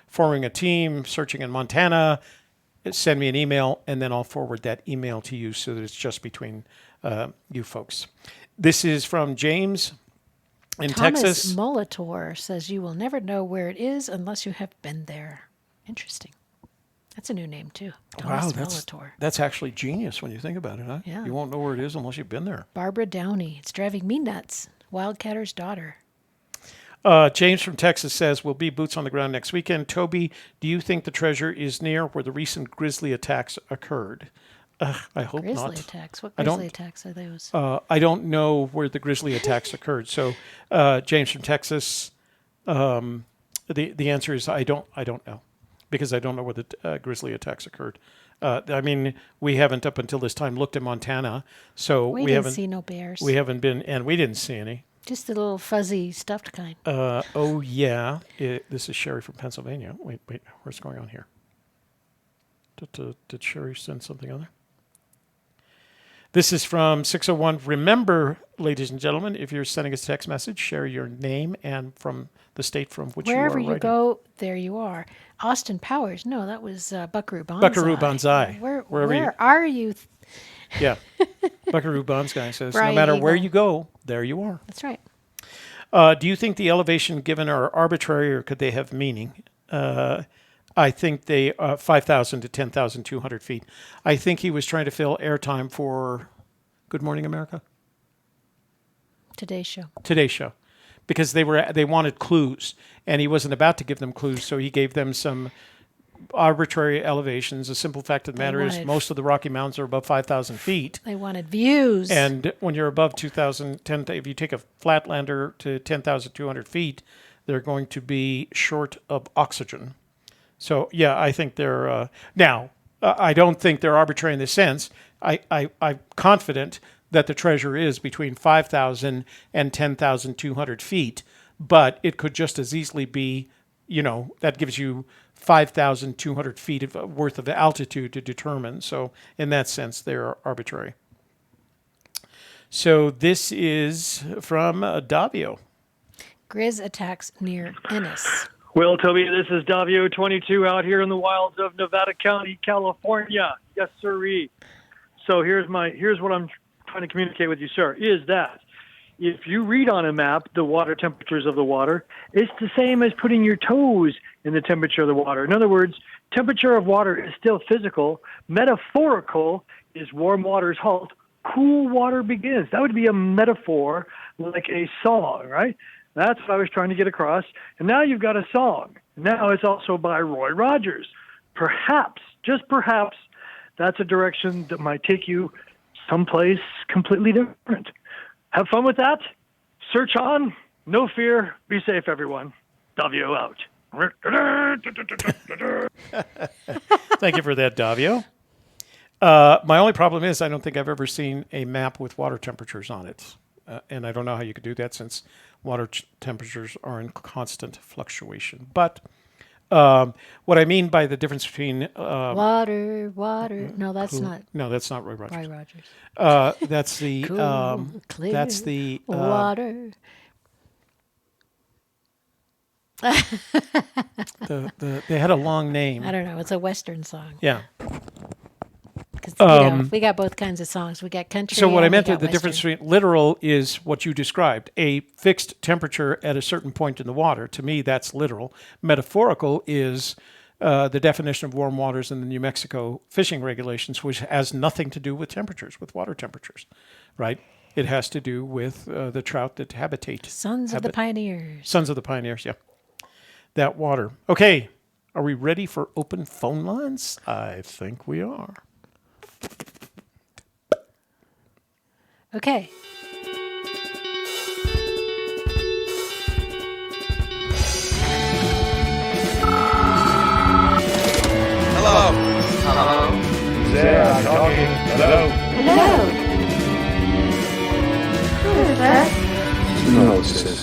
forming a team searching in Montana, send me an email, and then I'll forward that email to you so that it's just between you folks. This is from James in Thomas Texas. Molitor says, you will never know where it is unless you have been there. Interesting. That's a new name too. Thomas Molitor. That's actually genius when you think about it, huh? Yeah. You won't know where it is unless you've been there. Barbara Downey. It's driving me nuts. Wildcatter's daughter. James from Texas says, we'll be boots on the ground next weekend. Toby, do you think the treasure is near where the recent grizzly attacks occurred? I hope Grizzly not. attacks. What I don't- grizzly attacks are those? I don't know where the grizzly attacks occurred. So, James from Texas, the answer is I don't know, because I don't know where the grizzly attacks occurred. I mean, we haven't up until this time looked at Montana, so we we didn't haven't see no bears. we haven't been, and we didn't see any. Just the little fuzzy stuffed kind. Oh yeah, this is Sherry from Pennsylvania. Wait, what's going on here? Did Sherry send something on there? This is from 601. Remember, ladies and gentlemen, if you're sending us a text message, share your name and from the state from which Wherever you are you writing. go, there you are. Austin Powers. No, that was Buckaroo Banzai. Buckaroo Banzai. Where Wherever are you? Yeah. Buckaroo Banzai says, Brian no matter where Eagle. you go, there you are. That's right. Do you think the elevation given are arbitrary, or could they have meaning? I think they 5,000 to 10,200 feet. I think he was trying to fill airtime for Good Morning America. Today's show. Today's show, because they wanted clues, and he wasn't about to give them clues, so he gave them some arbitrary elevations. The simple fact of the matter is most of the Rocky Mountains are above 5,000 feet. They wanted views. And when you're above 2,010, if you take a flatlander to 10,200 feet, they're going to be short of oxygen. So, yeah, I think they're... now, I don't think they're arbitrary in this sense. I'm confident that the treasure is between 5,000 and 10,200 feet, but it could just as easily be, that gives you 5,200 feet worth of altitude to determine. So in that sense, they're arbitrary. So this is from Davio. Grizz attacks near Ennis. Well, Toby, this is Davio22 out here in the wilds of Nevada County, California. Yes, sirree. So here's what I'm trying to communicate with you, sir, is that if you read on a map the water temperatures of the water, it's the same as putting your toes in the temperature of the water. In other words, temperature of water is still physical. Metaphorical is warm water's halt, cool water begins. That would be a metaphor, like a song, right? That's what I was trying to get across. And now you've got a song. Now it's also by Roy Rogers. Perhaps, just perhaps, that's a direction that might take you someplace completely different. Have fun with that. Search on. No fear. Be safe, everyone. Davio out. Thank you for that, Davio. My only problem is I don't think I've ever seen a map with water temperatures on it. And I don't know how you could do that since water temperatures are in constant fluctuation. But what I mean by the difference between... water. No, that's not. No, that's not Roy Rogers. Roy Rogers. That's the... Cool, clear that's the... water. They had a long name. I don't know. It's a Western song. Yeah. Because we got both kinds of songs. We got country. So what I meant, the difference between literal is what you described, a fixed temperature at a certain point in the water. To me, that's literal. Metaphorical is the definition of warm waters in the New Mexico fishing regulations, which has nothing to do with temperatures, with water temperatures, right? It has to do with the trout that habitate. Sons of the Pioneers. Sons of the Pioneers, yeah. That water. Okay, are we ready for open phone lines? I think we are. Okay. Hello. Hello. Sarah talking. Hello. Hello. Who is that? You know who this is.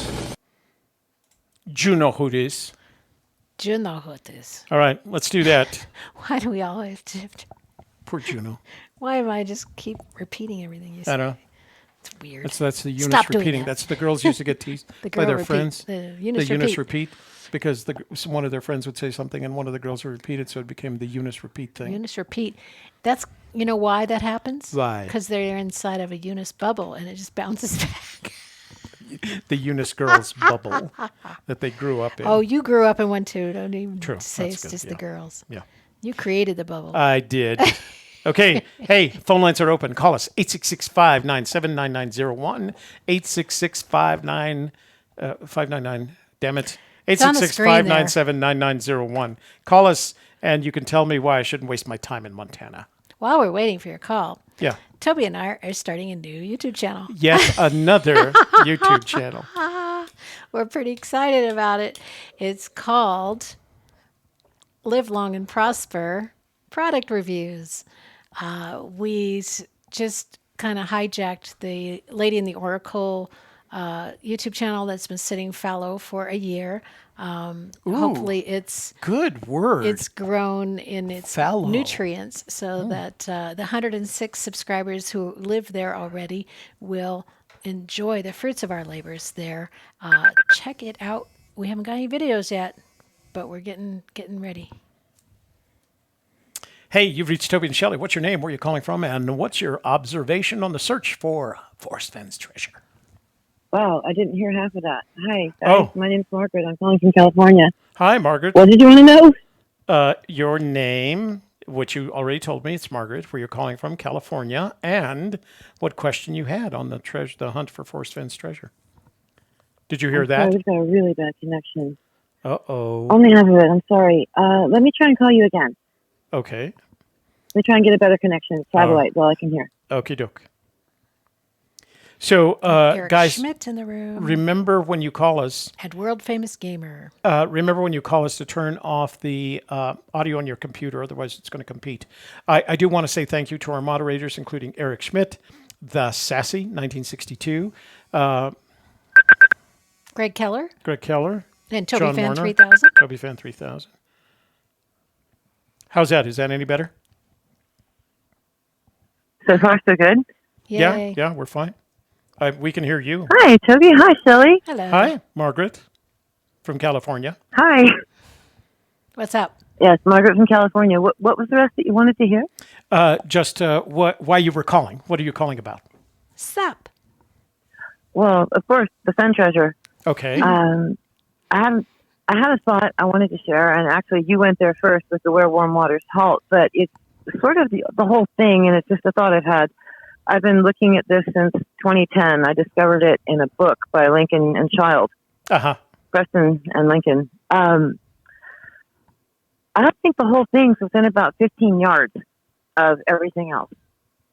You know who it is. You know who it is. All right, let's do that. Why do we always... Poor Juno. Why am I just keep repeating everything you say? I don't know. It's weird. That's the Eunice Stop doing repeating. that. That's the girls used to get teased by their friends. The Eunice repeat. Because one of their friends would say something and one of the girls would repeat it, so it became the Eunice repeat thing. Eunice repeat. That's, why that happens? Why? Because they're inside of a Eunice bubble and it just bounces back. The Eunice girls bubble that they grew up in. Oh, you grew up in one too. Don't even say That's it's just good. the girls. Yeah. You created the bubble. I did. Okay. Hey, phone lines are open. Call us 866-597-9901. 866-599. Damn it. 866-597-9901. Call us and you can tell me why I shouldn't waste my time in Montana. While we're waiting for your call, Yeah. Toby and I are starting a new YouTube channel. Yet another YouTube channel. We're pretty excited about it. It's called Live Long and Prosper Product Reviews. We just kind of hijacked the Lady in the Oracle YouTube channel that's been sitting fallow for a year. Hopefully it's good word. It's grown in its nutrients so that the 106 subscribers who live there already will enjoy the fruits of our labors there. Check it out. We haven't got any videos yet, but we're getting ready. Hey, you've reached Toby and Shelley. What's your name? Where are you calling from? And what's your observation on the search for Forrest Fenn's treasure? Wow, I didn't hear half of that. Hi, guys. My name's Margaret. I'm calling from California. Hi, Margaret. What did you want to know? Your name, which you already told me, it's Margaret, where you're calling from, California, and what question you had on the hunt for Forrest Fenn's treasure. Did you hear that? Sorry, we've got a really bad connection. Uh-oh. Only half of it. I'm sorry. Let me try and call you again. Okay. Let me try and get a better connection. Satellite, all I can hear. Okie doke. So, Eric guys, Schmidt in the room. remember when you call us, And world famous gamer. remember when you call us to turn off the audio on your computer, otherwise it's going to compete. I do want to say thank you to our moderators, including Eric Schmidt, The Sassy, 1962, Greg Keller. And Toby John Fan Warner, 3000. Toby Fan 3000. How's that? Is that any better? So far, so good. Yay. Yeah, we're fine. We can hear you. Hi, Toby. Hi, Shelley. Hello. Hi, Margaret from California. Hi. What's up? Yes, Margaret from California. What was the rest that you wanted to hear? Just why you were calling. What are you calling about? Sup? Well, of course, the Fenn Treasure. Okay. I had a thought I wanted to share, and actually you went there first with the Where Warm Waters Halt, but it's sort of the whole thing, and it's just a thought I've had. I've been looking at this since 2010. I discovered it in a book by Lincoln and Child. Preston and Lincoln. I don't think the whole thing's within about 15 yards of everything else.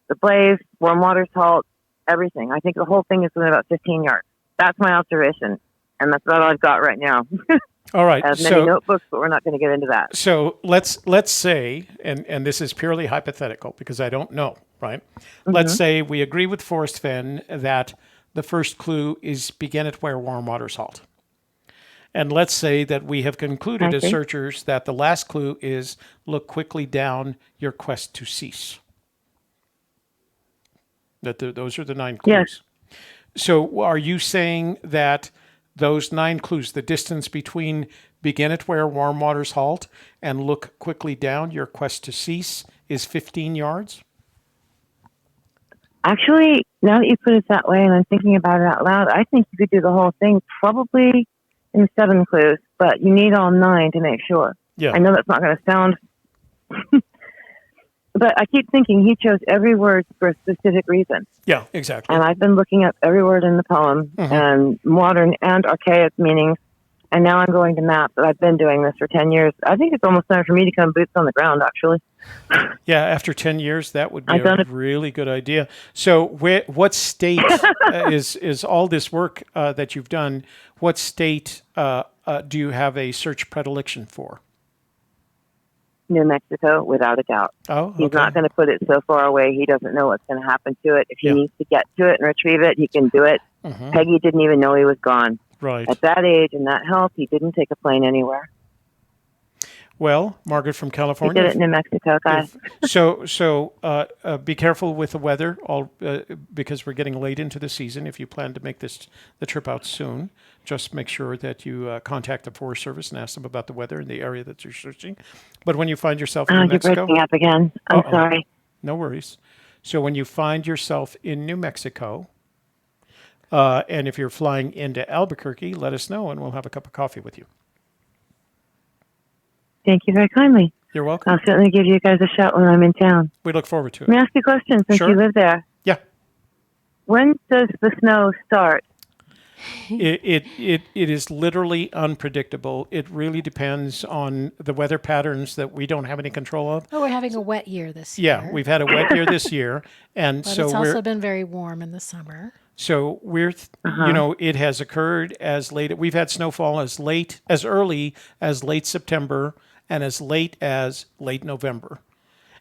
The Blaze, Warm Waters Halt, everything. I think the whole thing is within about 15 yards. That's my observation, and that's about all I've got right now. All right. I have many notebooks, but we're not going to get into that. So let's say, and this is purely hypothetical because I don't know, right? Let's say we agree with Forrest Fenn that the first clue is begin at where warm waters halt. And let's say that we have concluded as searchers that the last clue is look quickly down your quest to cease. That those are the 9 clues. Yes. So are you saying that those 9 clues, the distance between begin at where warm waters halt and look quickly down your quest to cease is 15 yards? Actually, now that you put it that way and I'm thinking about it out loud, I think you could do the whole thing probably in 7 clues, but you need all 9 to make sure. Yeah. I know that's not going to sound... But I keep thinking he chose every word for a specific reason. Yeah, exactly. And I've been looking up every word in the poem and modern and archaic meanings. And now I'm going to map. But I've been doing this for 10 years. I think it's almost time for me to come boots on the ground, actually. Yeah, after 10 years, that would be a really good idea. So what state is all this work that you've done, what state do you have a search predilection for? New Mexico, without a doubt. Oh, okay. He's not going to put it so far away. He doesn't know what's going to happen to it. If he needs to get to it and retrieve it, he can do it. Peggy didn't even know he was gone. Right. At that age and that health, he didn't take a plane anywhere. Well, Margaret from California. He did it in New Mexico, guys. So be careful with the weather, because we're getting late into the season. If you plan to make the trip out soon, just make sure that you contact the Forest Service and ask them about the weather in the area that you're searching. But when you find yourself in New Mexico... You're breaking up again. I'm sorry. No worries. So when you find yourself in New Mexico, and if you're flying into Albuquerque, let us know and we'll have a cup of coffee with you. Thank you very kindly. You're welcome. I'll certainly give you guys a shout when I'm in town. We look forward to it. Let me ask you a question since you live there. Yeah. When does the snow start? It is literally unpredictable. It really depends on the weather patterns that we don't have any control of. Oh, we're having a wet year this year. Yeah, we've had a wet year this year, and but so it's also been very warm in the summer. So we're, it has occurred as late. We've had snowfall as early as late September and as late November.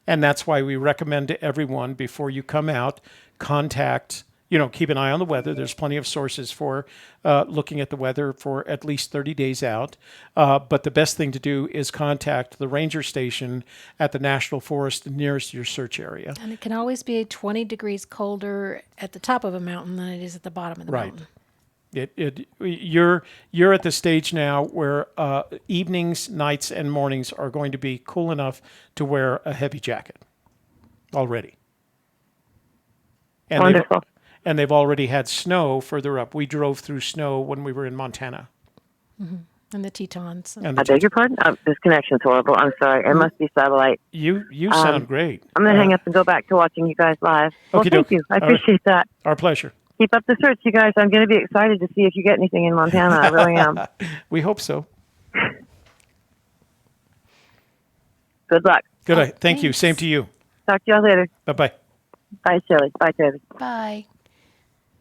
And that's why we recommend to everyone before you come out, keep an eye on the weather. There's plenty of sources for looking at the weather for at least 30 days out. But the best thing to do is contact the ranger station at the National Forest nearest your search area. And it can always be 20 degrees colder at the top of a mountain than it is at the bottom of the mountain. You're at the stage now where evenings, nights, and mornings are going to be cool enough to wear a heavy jacket already. And wonderful. They've already had snow further up. We drove through snow when we were in Montana. Mm-hmm. And the Tetons. And I beg your pardon? This connection's horrible. I'm sorry. It must be satellite. You sound great. I'm going to hang up and go back to watching you guys live. Well, thank you. I appreciate that. Our pleasure. Keep up the search, you guys. I'm going to be excited to see if you get anything in Montana. I really am. We hope so. Good luck. Good night. Thank you. Same to you. Talk to y'all later. Bye-bye. Bye, Shirley. Bye, Travis. Bye.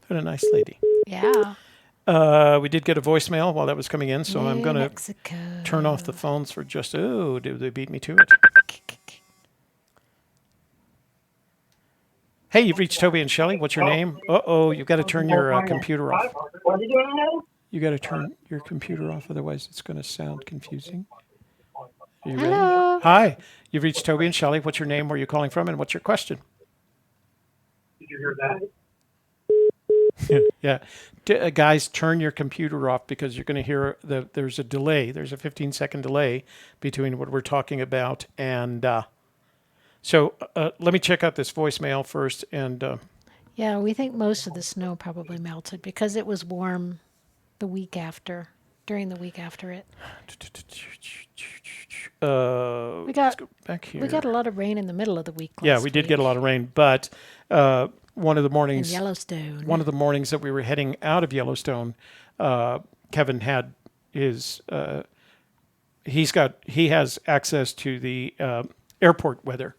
What a nice lady. Yeah. We did get a voicemail while that was coming in, so I'm going to turn off the phones for just... Oh, did they beat me to it? Hey, you've reached Toby and Shelley. What's your name? Uh-oh, you've got to turn your computer off. You got to turn your computer off, otherwise it's going to sound confusing. Are you ready? Hello. Hi, you've reached Toby and Shelley. What's your name? Where are you calling from? And what's your question? Did you hear that? Yeah. Guys, turn your computer off because you're going to hear there's a delay. There's a 15-second delay between what we're talking about. And so let me check out this voicemail first. And yeah, we think most of the snow probably melted because it was warm the week after, during the week after it. Let's go back here. We got a lot of rain in the middle of the week. Yeah, we did get a lot of rain, but one of the mornings in Yellowstone. One of the mornings that we were heading out of Yellowstone, Kevin had his he has access to the airport weather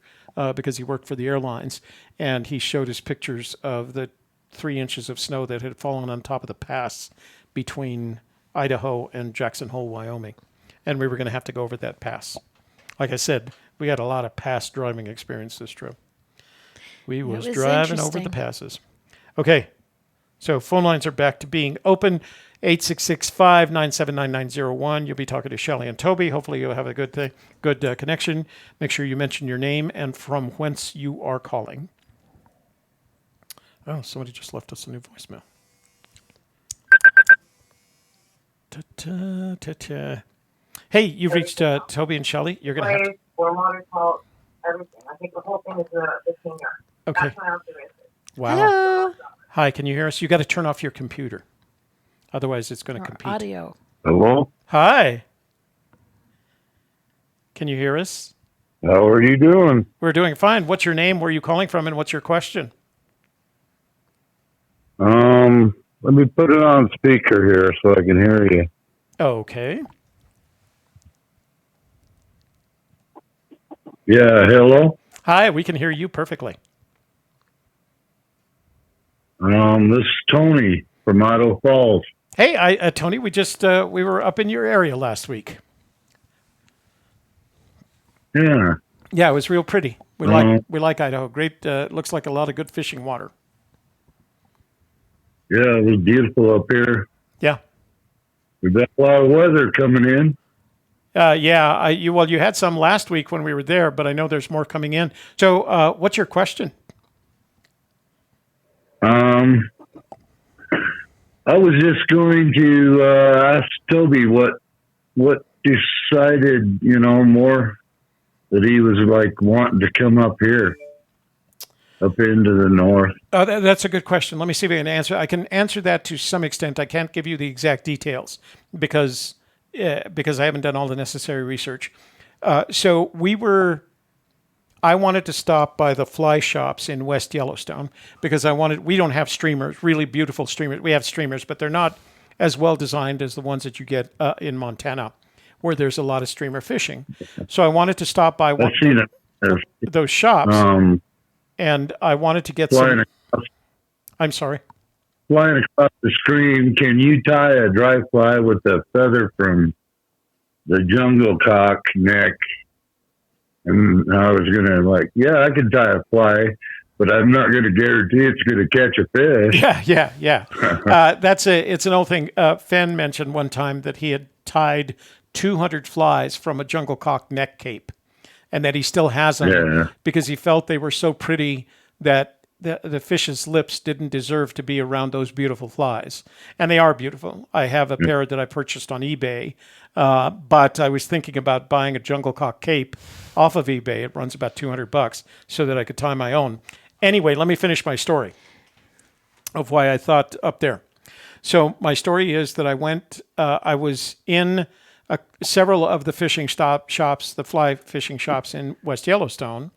because he worked for the airlines, and he showed us pictures of the 3 inches of snow that had fallen on top of the pass between Idaho and Jackson Hole, Wyoming. And we were going to have to go over that pass. Like I said, we had a lot of pass driving experience this trip. We was driving over the passes. Okay, so phone lines are back to being open. 866-597-9901. You'll be talking to Shelley and Toby. Hopefully you'll have a good connection. Make sure you mention your name and from whence you are calling. Oh, somebody just left us a new voicemail. Ta-ta-ta-ta. Hey, you've reached Toby and Shelley. You're going to have to... Everything. I think the whole thing is the singer. Okay. That's my observation. Wow. Hello. Hi, can you hear us? You got to turn off your computer. Otherwise, it's going to compete. Audio. Hello? Hi. Can you hear us? How are you doing? We're doing fine. What's your name? Where are you calling from? And what's your question? Let me put it on speaker here so I can hear you. Okay. Yeah, hello? Hi, we can hear you perfectly. This is Tony from Idaho Falls. Hey, Tony, we were up in your area last week. Yeah. Yeah, it was real pretty. We like Idaho. Great. Looks like a lot of good fishing water. Yeah, it was beautiful up here. Yeah. We've got a lot of weather coming in. Yeah. You had some last week when we were there, but I know there's more coming in. So, what's your question? I was just going to ask Toby what decided, more that he was like wanting to come up here, up into the north. That's a good question. Let me see if I can answer. I can answer that to some extent. I can't give you the exact details because I haven't done all the necessary research. So I wanted to stop by the fly shops in West Yellowstone because we don't have streamers, really beautiful streamers. We have streamers, but they're not as well designed as the ones that you get in Montana, where there's a lot of streamer fishing. So I wanted to stop by those shops, and I wanted to get some... I'm sorry? Flying across the stream, can you tie a dry fly with a feather from the jungle cock neck? And I was going to I can tie a fly, but I'm not going to guarantee it's going to catch a fish. Yeah. It's an old thing. Fenn mentioned one time that he had tied 200 flies from a jungle cock neck cape, and that he still has them because he felt they were so pretty that the fish's lips didn't deserve to be around those beautiful flies. And they are beautiful. I have a pair that I purchased on eBay, but I was thinking about buying a jungle cock cape off of eBay. It runs about $200 so that I could tie my own. Anyway, let me finish my story of why I thought up there. So my story is that I was in several of the fishing shops, the fly fishing shops in West Yellowstone,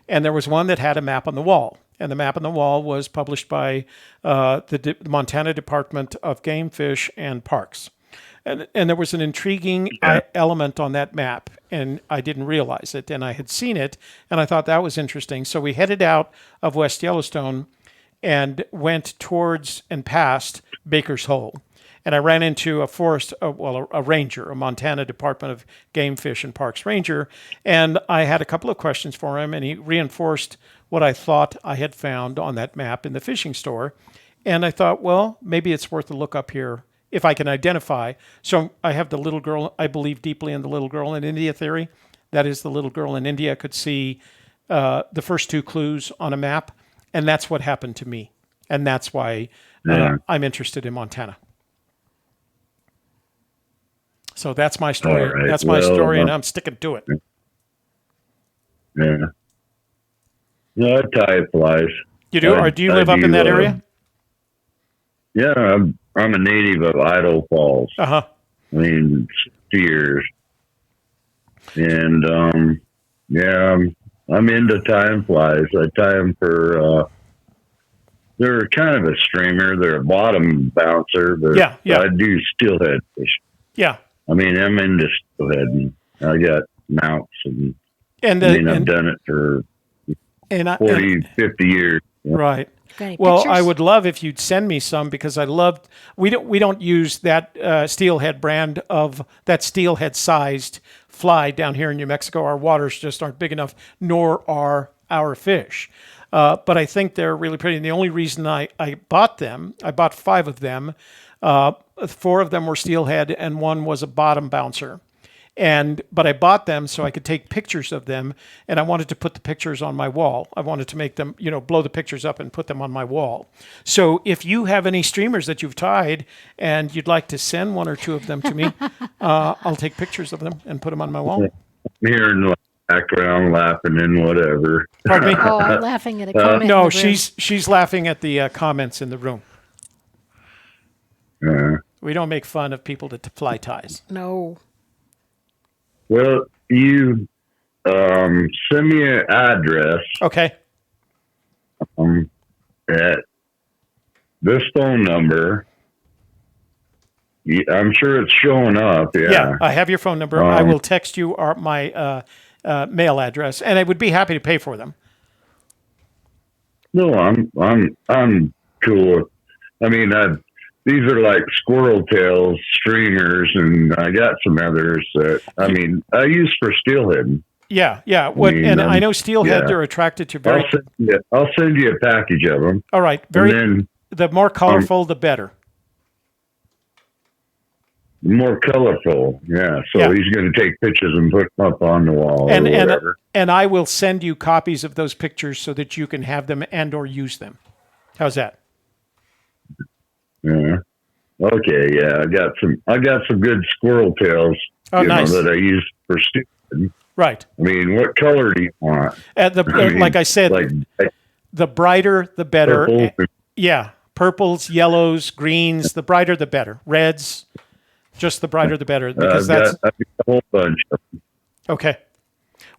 and there was one that had a map on the wall. And the map on the wall was published by the Montana Department of Game, Fish, and Parks. And there was an intriguing element on that map, and I didn't realize it, and I had seen it, and I thought that was interesting. So we headed out of West Yellowstone and went towards and past Baker's Hole. And I ran into a ranger, a Montana Department of Game, Fish, and Parks ranger, and I had a couple of questions for him, and he reinforced what I thought I had found on that map in the fishing store. And I thought, well, maybe it's worth a look up here if I can identify. So I have the little girl. I believe deeply in the little girl in India theory. That is, the little girl in India could see the first two clues on a map, and that's what happened to me. And that's why I'm interested in Montana. So that's my story. Right. That's my story, and I'm sticking to it. Yeah. No, I tie flies. You do? Or do you live up in that area? Yeah, I'm a native of Idaho Falls. Uh-huh. I mean, steers. And, I'm into tying flies. I tie them for, they're kind of a streamer. They're a bottom bouncer, but I do steelhead fish. Yeah. I mean, I'm into steelhead, and I got mounts, and I've done it for 40, 50 years. Right. Well, I would love if you'd send me some, because I loved. We don't use that steelhead brand of that steelhead sized fly down here in New Mexico. Our waters just aren't big enough, nor are our fish. But I think they're really pretty. And the only reason I bought them, I bought 5 of them. 4 of them were steelhead, and 1 was a bottom bouncer. But I bought them so I could take pictures of them, and I wanted to put the pictures on my wall. I wanted to make them, blow the pictures up and put them on my wall. So if you have any streamers that you've tied and you'd like to send 1 or 2 of them to me, I'll take pictures of them and put them on my wall. Here in the background, laughing and whatever. Pardon me? Oh, I'm laughing at a comment. No, she's laughing at the comments in the room. We don't make fun of people that fly ties. No. Well, you send me an address. Okay. At this phone number. I'm sure it's showing up. Yeah, I have your phone number. I will text you my mail address, and I would be happy to pay for them. No, I'm cool. I mean, these are like squirrel tails streamers, and I got some others that I use for steelhead. Yeah. I know steelhead. They're attracted to very. I'll send you a package of them. All right, the more colorful, the better. More colorful, yeah. So he's going to take pictures and put them up on the wall, and I will send you copies of those pictures so that you can have them and/or use them. How's that? Yeah. Okay. Yeah, I got some good squirrel tails. Nice. That I use for steelhead. Right. I mean, what color do you want? Like I said, the brighter, the better. Purple. Purples, yellows, greens. The brighter, the better. Reds, just the brighter, the better. Because I've got a whole bunch of them. Okay.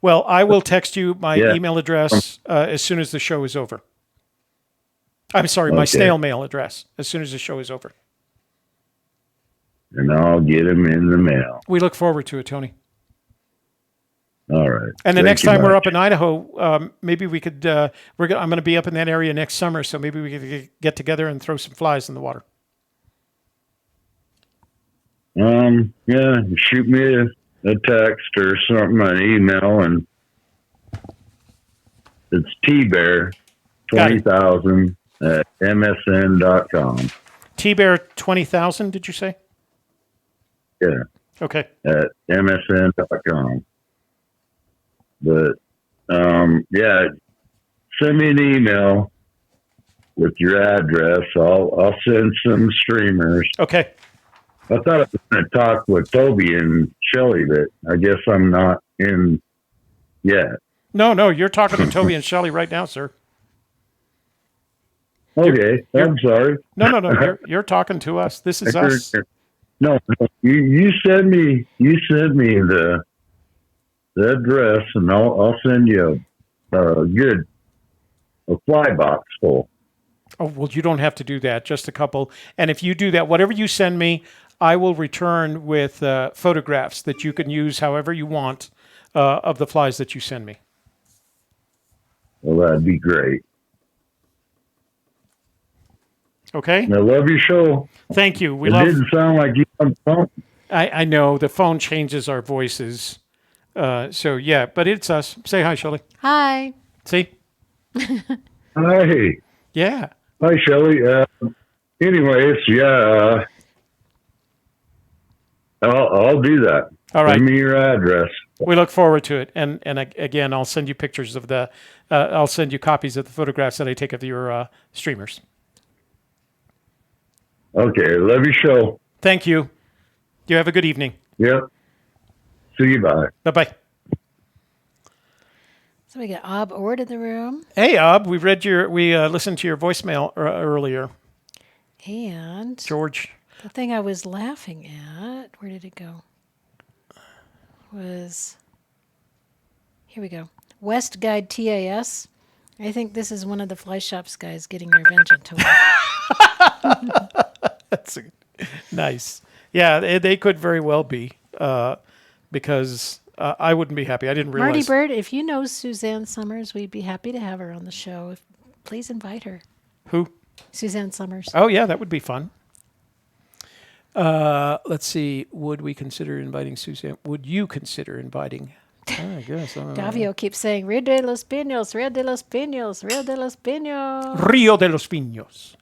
Well, I will text you my email address as soon as the show is over. I'm sorry, my snail mail address as soon as the show is over. And I'll get them in the mail. We look forward to it, Tony. All right. And the next time we're up in Idaho, maybe we could. I'm going to be up in that area next summer, so maybe we could get together and throw some flies in the water. Shoot me a text or something, an email, and it's tbear 20,000 at msn.com. tbear 20,000, did you say? Yeah. Okay. At msn.com. But, send me an email with your address. I'll send some streamers. Okay. I thought I was going to talk with Toby and Shelly, but I guess I'm not in yet. No, you're talking to Toby and Shelly right now, sir. Okay, I'm sorry. No. You're talking to us. This is us. No, you send me the address, and I'll send you a fly box full. Oh, well, you don't have to do that, just a couple. And if you do that, whatever you send me, I will return with photographs that you can use however you want of the flies that you send me. Well, that'd be great. Okay? I love your show. Thank you. It didn't sound like you on the phone. I know. The phone changes our voices. So, yeah, but it's us. Say hi, Shelley. Hi. See? Hi. Yeah. Hi, Shelley. Anyways, yeah, I'll do that. All right. Send me your address. We look forward to it. And again, I'll send you pictures of I'll send you copies of the photographs that I take of your streamers. Okay. Love your show. Thank you. You have a good evening. Yep. See you. Bye. Bye-bye. So we got Ob Ord in the room. Hey, Ob. We listened to your voicemail earlier. And George. the thing I was laughing at, where did it go? Here we go. West Guide TAS. I think this is one of the fly shops guys getting revenge on Tony. That's nice. Yeah, they could very well be because I wouldn't be happy. I didn't realize. Marty Bird, if you know Suzanne Summers, we'd be happy to have her on the show. Please invite her. Who? Suzanne Summers. Oh, yeah, that would be fun. Let's see. Would we consider inviting Suzanne? Would you consider inviting? I guess. Davio keeps saying, Rio de los Pinos, Rio de los Pinos, Rio de los Pinos. Rio de los Pinos.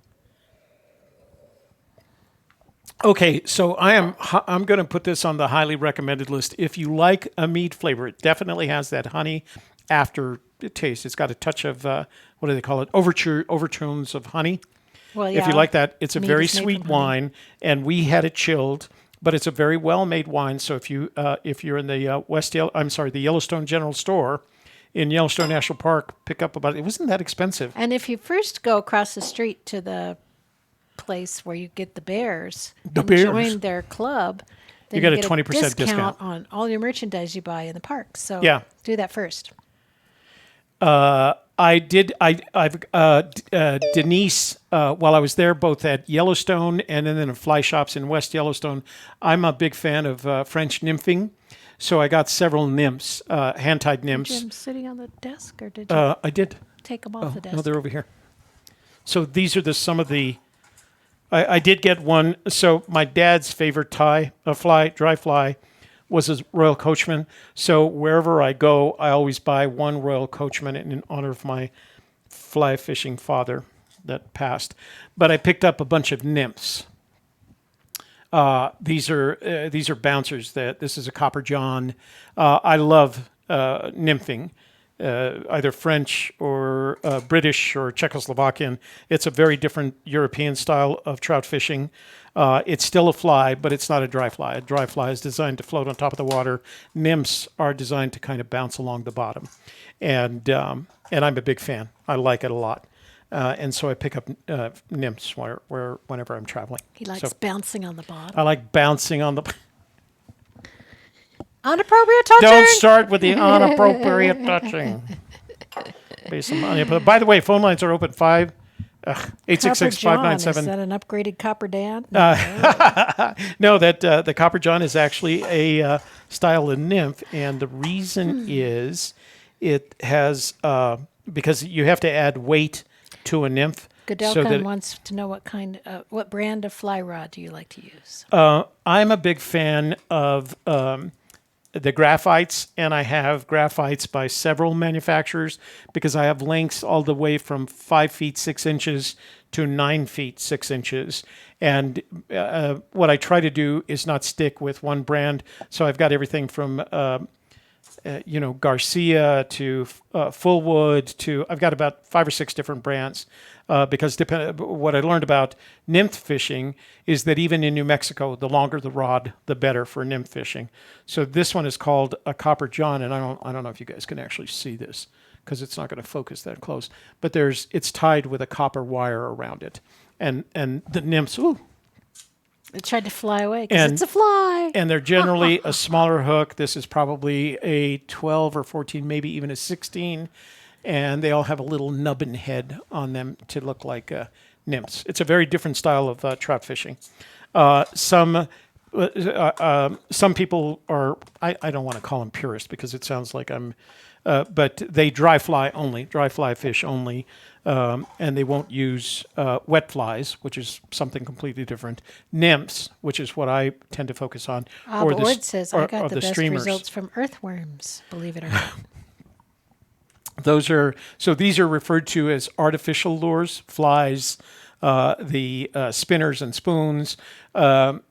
Okay, so I'm going to put this on the highly recommended list. If you like a mead flavor, it definitely has that honey after taste. It's got a touch of what do they call it? Overtones of honey. Well, yeah. If you like that, it's a Mead very is made sweet from honey. wine, and we had it chilled. But it's a very well-made wine. So if you're in the the Yellowstone General Store in Yellowstone National Park, pick up it wasn't that expensive. And if you first go across the street to the place where you get the bears, join their club, then you get a 20% discount on all your merchandise you buy in the park. So yeah, do that first. Denise, while I was there, both at Yellowstone and then in fly shops in West Yellowstone, I'm a big fan of French nymphing. So I got several nymphs, hand-tied nymphs. Did you have them sitting on the desk, or did you? I did. Take them off the desk. No, they're over here. So these are some of the. I did get one. So my dad's favorite dry fly, was a Royal Coachman. So wherever I go, I always buy one Royal Coachman in honor of my fly fishing father that passed. But I picked up a bunch of nymphs. These are bouncers. This is a Copper John. I love nymphing, either French or British or Czechoslovakian. It's a very different European style of trout fishing. It's still a fly, but it's not a dry fly. A dry fly is designed to float on top of the water. Nymphs are designed to kind of bounce along the bottom, and I'm a big fan. I like it a lot, and so I pick up nymphs whenever I'm traveling. He likes bouncing on the bottom. I like bouncing on the. Unappropriate touching. Don't start with the inappropriate touching. By the way, phone lines are open 866-597. Is that an upgraded Copper Dan? No, the Copper John is actually a style of nymph, and the reason is it has because you have to add weight to a nymph. Godelka wants to know what brand of fly rod do you like to use? I'm a big fan of the graphites, and I have graphites by several manufacturers because I have lengths all the way from 5 feet 6 inches to 9 feet 6 inches. And what I try to do is not stick with one brand. So I've got everything from Garcia to Fullwood to I've got about 5 or 6 different brands. Because what I learned about nymph fishing is that even in New Mexico, the longer the rod, the better for nymph fishing. So this one is called a Copper John, and I don't know if you guys can actually see this because it's not going to focus that close. But it's tied with a copper wire around it, and the nymphs. Ooh, It tried to fly away because And- it's a fly. And they're generally a smaller hook. This is probably a 12 or 14, maybe even a 16. And they all have a little nubbin head on them to look like nymphs. It's a very different style of trout fishing. Some people are, I don't want to call them purists because it sounds like but they dry fly fish only. And they won't use wet flies, which is something completely different. Nymphs, which is what I tend to focus on. But Ord says I got or the best streamers. results from earthworms, believe it or not. These are referred to as artificial lures, flies, the spinners and spoons, salmon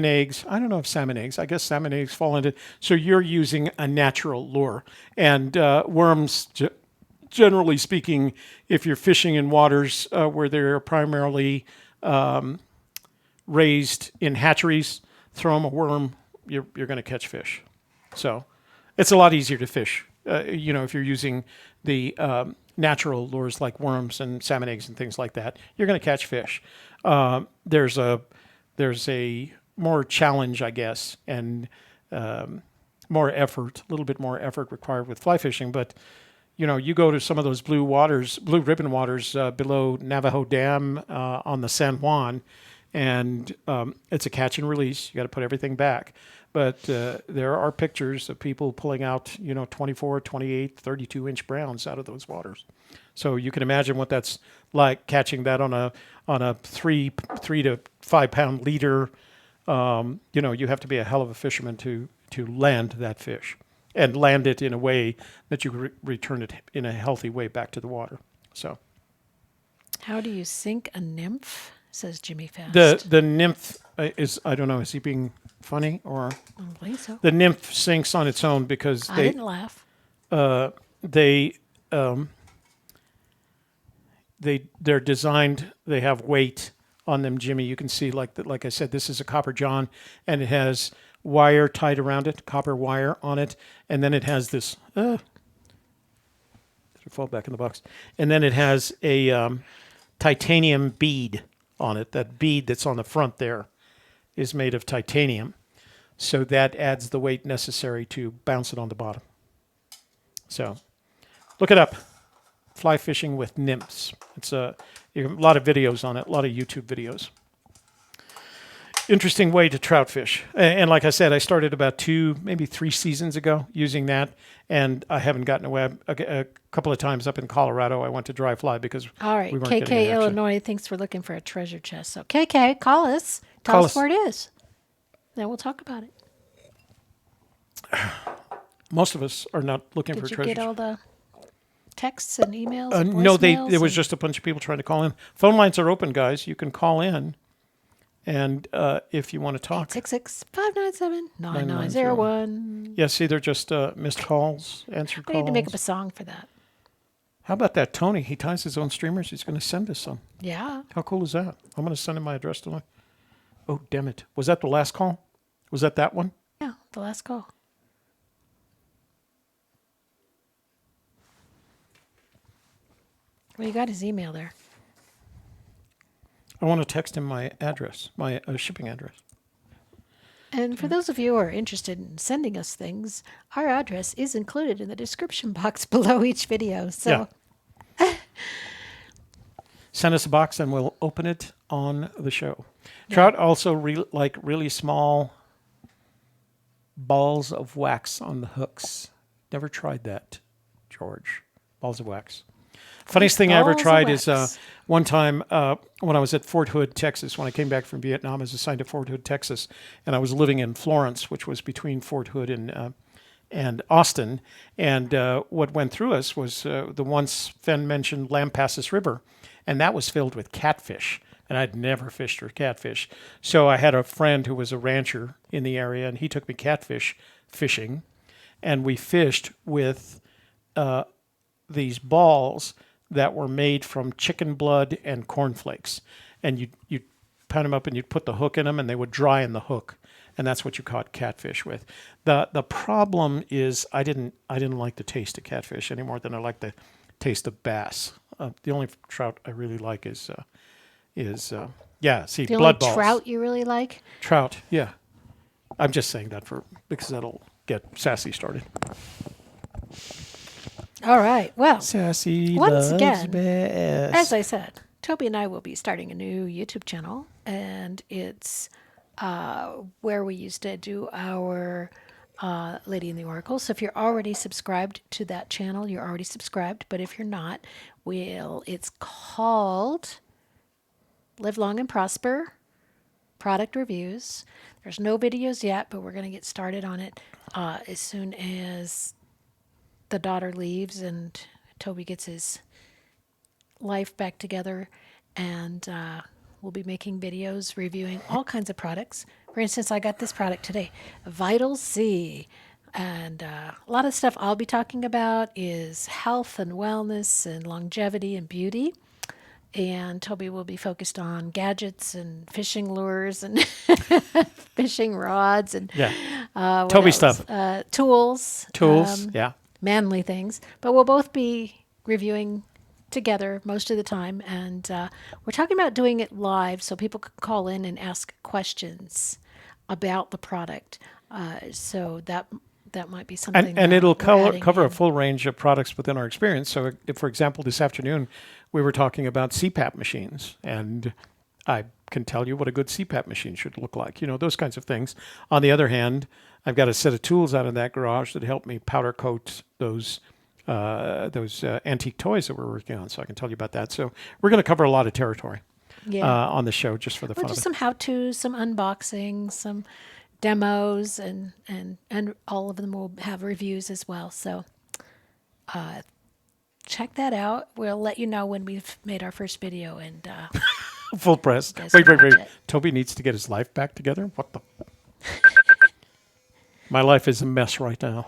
eggs. I don't know if salmon eggs. I guess salmon eggs fall into. So you're using a natural lure, and worms. Generally speaking, if you're fishing in waters where they're primarily raised in hatcheries, throw them a worm, you're going to catch fish. So it's a lot easier to fish. If you're using the natural lures like worms and salmon eggs and things like that, you're going to catch fish. There's a more challenge, I guess, and more effort, a little bit more effort required with fly fishing, but you go to some of those blue ribbon waters below Navajo Dam on the San Juan, and it's a catch and release. You got to put everything back. But there are pictures of people pulling out, 24, 28, 32-inch browns out of those waters. So you can imagine what that's like catching that on a 3 to 5 pound leader. You have to be a hell of a fisherman to land that fish. And land it in a way that you return it in a healthy way back to the water. So, how do you sink a nymph? Says Jimmy Fast. The nymph is, I don't know, is he being funny or? I don't think so. The nymph sinks on its own because I didn't laugh. They're designed. They have weight on them, Jimmy. You can see, like I said, this is a copper john, and it has wire tied around it, copper wire on it, and then it has this. Did it fall back in the box? And then it has a titanium bead on it. That bead that's on the front there is made of titanium, so that adds the weight necessary to bounce it on the bottom. So, look it up. Fly fishing with nymphs. It's a lot of videos on it, a lot of YouTube videos. Interesting way to trout fish. And like I said, I started about 2, maybe 3 seasons ago using that, and I haven't gotten away. A couple of times up in Colorado, I went to dry fly because all right, we weren't getting KK any action. Illinois thinks we're looking for a treasure chest. So KK, call us. Tell us where it is. Then we'll talk about it. Most of us are not looking for Did you treasure. get all the texts and emails? No, there was just a bunch of people trying to call in. Phone lines are open, guys. You can call in. And if you want to talk. 866-597-9901. Yes, either just missed calls, answered calls. We need to make up a song for that. How about that, Tony? He ties his own streamers. He's going to send us some. Yeah. How cool is that? I'm going to send him my address tonight. Oh, damn it. Was that the last call? Was that one? Yeah, the last call. Well, you got his email there. I want to text him my address, my shipping address. And for those of you who are interested in sending us things, our address is included in the description box below each video. So yeah. Send us a box and we'll open it on the show. Yeah. Trout also like really small balls of wax on the hooks. Never tried that, George. Balls of wax. Funniest thing I ever tried is one time when I was at Fort Hood, Texas, when I came back from Vietnam, I was assigned to Fort Hood, Texas, and I was living in Florence, which was between Fort Hood and Austin. And what went through us was the once Fenn mentioned Lampasas River, and that was filled with catfish. And I'd never fished for catfish. So I had a friend who was a rancher in the area, and he took me catfish fishing, and we fished with these balls that were made from chicken blood and cornflakes. And you'd pound them up and you'd put the hook in them and they would dry in the hook. And that's what you caught catfish with. The problem is I didn't like the taste of catfish any more than I like the taste of bass. The only trout I really like is is, yeah, see, The blood only balls. trout you really like? Trout, yeah. I'm just saying that because that'll get Sassy started. All right. Well, Sassy once loves again, best. as I said, Toby and I will be starting a new YouTube channel, and it's where we used to do our Lady in the Oracle. So if you're already subscribed to that channel, you're already subscribed. But if you're not, it's called Live Long and Prosper Product Reviews. There's no videos yet, but we're going to get started on it as soon as the daughter leaves and Toby gets his life back together. And we'll be making videos reviewing all kinds of products. For instance, I got this product today, Vital C. And a lot of stuff I'll be talking about is health and wellness and longevity and beauty. And Toby will be focused on gadgets and fishing lures and fishing rods and Toby stuff. Tools. Tools, yeah. Manly things. But we'll both be reviewing together most of the time. And we're talking about doing it live so people can call in and ask questions about the product. So that might be something. And it'll cover in. a full range of products within our experience. So, if, for example, this afternoon we were talking about CPAP machines, and I can tell you what a good CPAP machine should look like. Those kinds of things. On the other hand, I've got a set of tools out in that garage that help me powder coat those antique toys that we're working on. So I can tell you about that. So we're going to cover a lot of territory on the show just for the fun of it. Just some how-tos, some unboxing, some demos, and all of them will have reviews as well. So check that out. We'll let you know when we've made our first video and full press. Wait. Toby needs to get his life back together. What the? My life is a mess right now.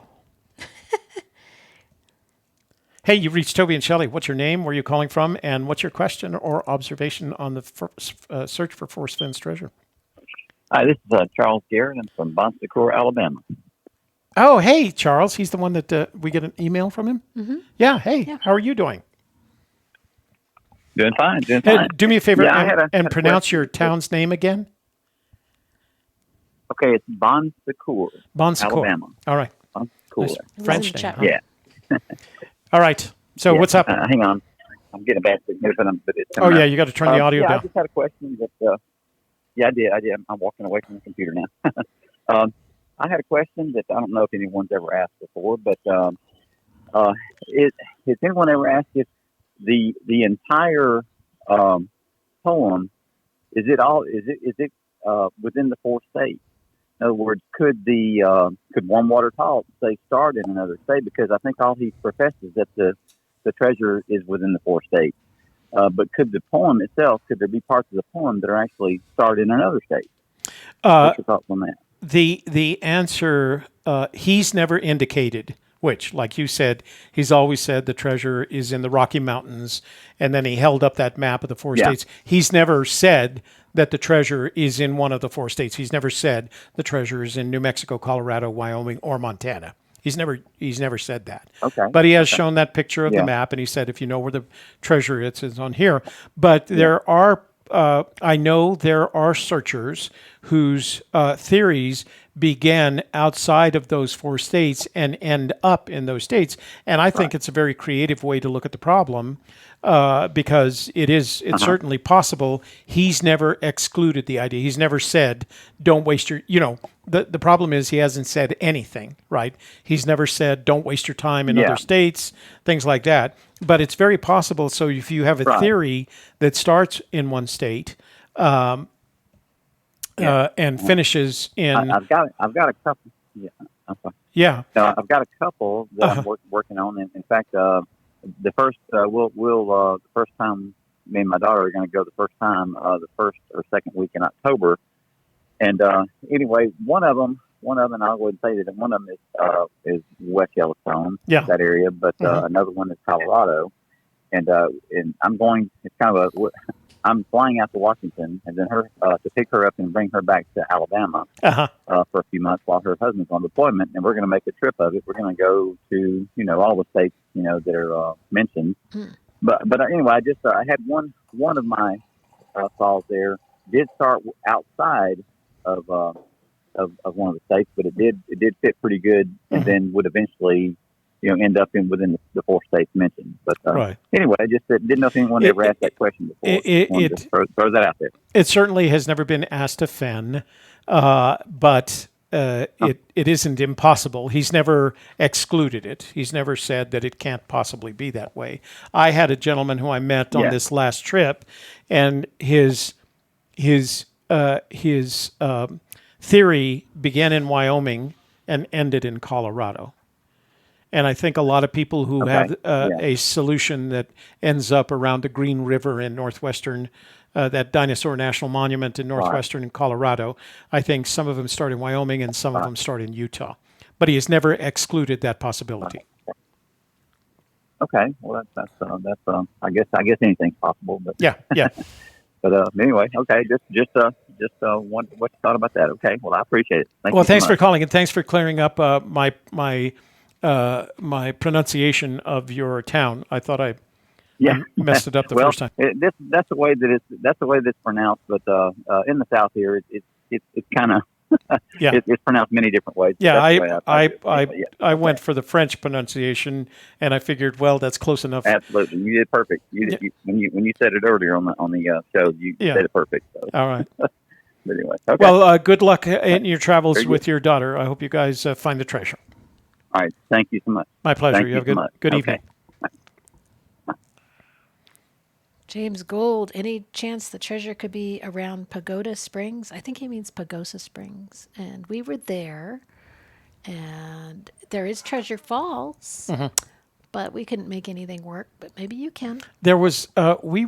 Hey, you reached Toby and Shelley. What's your name? Where are you calling from? And what's your question or observation on the search for Forrest Fenn's treasure? Hi, this is Charles Garrett. I'm from Bon Secours, Alabama. Oh, hey, Charles. He's the one that we get an email from him? Mm-hmm. Yeah, hey, how are you doing? Doing fine. Hey, do me a favor and pronounce your town's name again. Okay, it's Bon Secours, Alabama. All right. Bon Secours. Nice French name, huh? Yeah. All right. So what's up? Hang on. I'm getting a bad signal. But it's yeah, you got to turn the audio down. I just had a question that, I did. I'm walking away from the computer now. I had a question that I don't know if anyone's ever asked before, but has anyone ever asked if the entire poem is it within the 4 states? In other words, could Warm Water Talk say start in another state? Because I think all he professes that the treasure is within the 4 states. But could the poem itself, could there be parts of the poem that are actually started in another state? What's your thoughts on that? The answer, he's never indicated which, like you said, he's always said the treasure is in the Rocky Mountains, and then he held up that map of the 4 states. He's never said that the treasure is in one of the 4 states. He's never said the treasure is in New Mexico, Colorado, Wyoming, or Montana. He's never said that. Okay. But he has shown that picture of the map, and he said, if you know where the treasure is, it's on here. But there are, I know there are searchers whose theories begin outside of those 4 states and end up in those states. And I think it's a very creative way to look at the problem, because it's certainly possible. He's never excluded the idea. He's never said, don't waste your, the problem is he hasn't said anything, right? He's never said, don't waste your time in other states, things like that. But it's very possible. So if you have a theory that starts in one state, and finishes in. I've got a couple. Yeah. I'm sorry. Yeah. I've got a couple that I'm working on. In fact, the first the first time me and my daughter are going to go the first time the first or second week in October. And anyway, one of them I would say that one of them is West Yellowstone, that area, but another one is Colorado. And I'm going. It's kind of I'm flying out to Washington, and then to pick her up and bring her back to Alabama for a few months while her husband's on deployment, and we're going to make a trip of it. We're going to go to all the states that are mentioned. But anyway, I had one of my falls there did start outside of one of the states, but it did fit pretty good, and then would eventually, end up within the 4 states mentioned. But Right. anyway, I just didn't know if anyone ever asked that question before. Wanted to throw that out there. It certainly has never been asked to Fenn, but it isn't impossible. He's never excluded it. He's never said that it can't possibly be that way. I had a gentleman who I met on this last trip, and his theory began in Wyoming and ended in Colorado. And I think a lot of people who have a solution that ends up around the Green River in northwestern, that Dinosaur National Monument in northwestern Colorado, I think some of them start in Wyoming and some of them start in Utah. But he has never excluded that possibility. Okay, well that's I guess anything's possible. But yeah. But anyway, okay, just what you thought about that? Okay, well I appreciate it. Thanks for calling, and thanks for clearing up my pronunciation of your town. I thought I messed it up the first time. That's the way that it's pronounced, but in the South here, it's kind of it's pronounced many different ways. Yeah, I went for the French pronunciation, and I figured, well, that's close enough. Absolutely, you did perfect. When you said it earlier on the show, you said it perfect. So. All right. But anyway, okay. Well, good luck in your travels with your daughter. I hope you guys find the treasure. All right. Thank you so much. My pleasure. Thank you have a good evening. James Gold, any chance the treasure could be around Pagoda Springs? I think he means Pagosa Springs. And we were there, and there is Treasure Falls, but we couldn't make anything work, but maybe you can. There was, we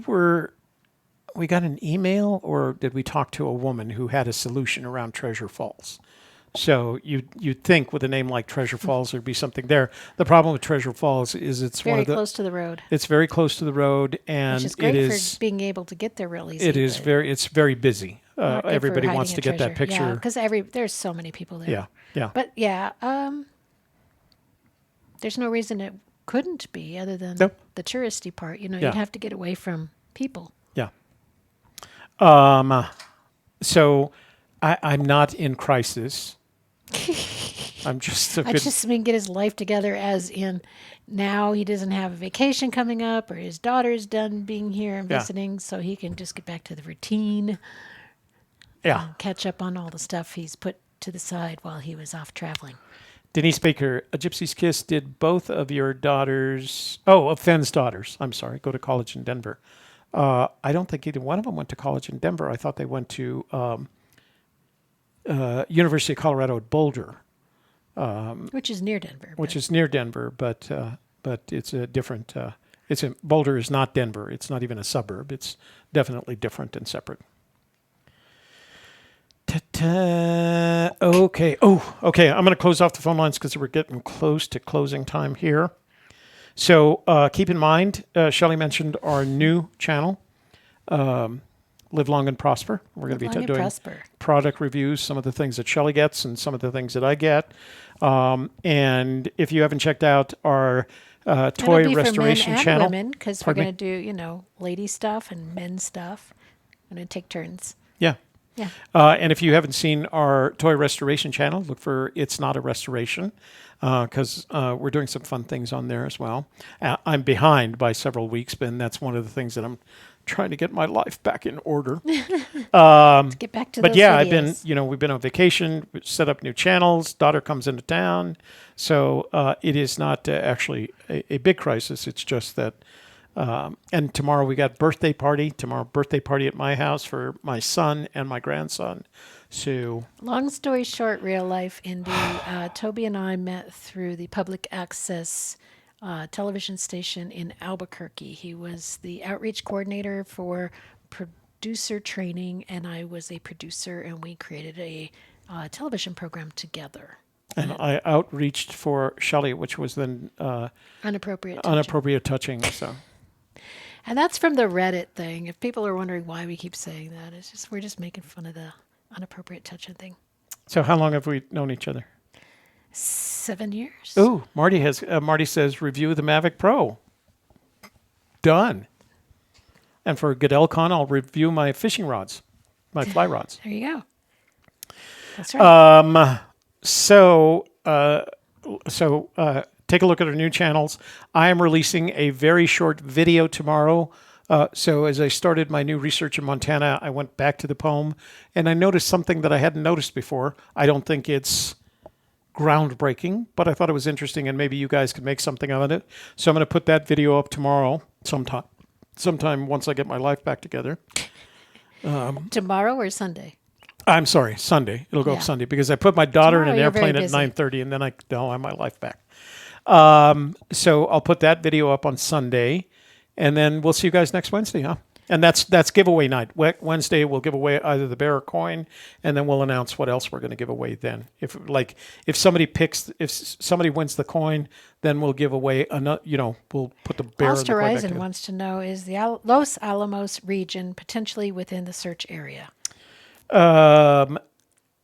got an email, or did we talk to a woman who had a solution around Treasure Falls? So you'd think with a name like Treasure Falls there'd be something there. The problem with Treasure Falls is it's very close to the road. It's very close to the road, and which is great for being able to get there real easy. It's very busy. Everybody wants to get that picture. Yeah, because there's so many people there. Yeah. But there's no reason it couldn't be other than the touristy part. You'd have to get away from people. Yeah. So I'm not in crisis. I'm just I just mean get his life together, as in now he doesn't have a vacation coming up, or his daughter's done being here and visiting, so he can just get back to the routine. Yeah. Catch up on all the stuff he's put to the side while he was off traveling. Denise Baker, a Gypsy's Kiss, did both of your daughters, of Fenn's daughters, I'm sorry, go to college in Denver. I don't think either one of them went to college in Denver. I thought they went to University of Colorado at Boulder. Which is near Denver. But it's a different, Boulder is not Denver. It's not even a suburb. It's definitely different and separate. Okay. Okay. I'm going to close off the phone lines because we're getting close to closing time here. So keep in mind, Shelley mentioned our new channel, Live Long and Prosper. We're going to be doing product reviews, some of the things that Shelley gets and some of the things that I get. And if you haven't checked out our toy restoration for men channel, and women, because we're going to do, lady stuff and men's stuff. I'm going to take turns. Yeah. Yeah. And if you haven't seen our toy restoration channel, look for It's Not a Restoration, because we're doing some fun things on there as well. I'm behind by several weeks, but that's one of the things that I'm trying to get my life back in order. To get back to but those yeah, videos. we've been on vacation, set up new channels, daughter comes into town. So it is not actually a big crisis. It's just that, and tomorrow we got birthday party at my house for my son and my grandson. So long story short, real life, Indy, Toby and I met through the public access television station in Albuquerque. He was the outreach coordinator for producer training, and I was a producer, and we created a television program together. And I outreached for Shelley, which was then Unappropriate touching. So. And that's from the Reddit thing. If people are wondering why we keep saying that, it's just we're just making fun of the unappropriate touching thing. So how long have we known each other? 7 years. Ooh, Marty says review the Mavic Pro. Done. And for GoodellCon, I'll review my fishing rods, my fly rods. There you go. That's right. So take a look at our new channels. I am releasing a very short video tomorrow. So as I started my new research in Montana, I went back to the poem and I noticed something that I hadn't noticed before. I don't think it's groundbreaking, but I thought it was interesting and maybe you guys could make something of it. So I'm going to put that video up tomorrow sometime once I get my life back together. Tomorrow or Sunday? I'm sorry, Sunday. It'll go up Sunday because I put my daughter in an airplane at busy. 9:30 and then I have my life back. So I'll put that video up on Sunday and then we'll see you guys next Wednesday, huh? And that's giveaway night. Wednesday we'll give away either the bear or coin and then we'll announce what else we're going to give away then. If somebody wins the coin, then we'll give away another, we'll put the bear Lost and the coin back Horizon together. wants to know, is the Los Alamos region potentially within the search area?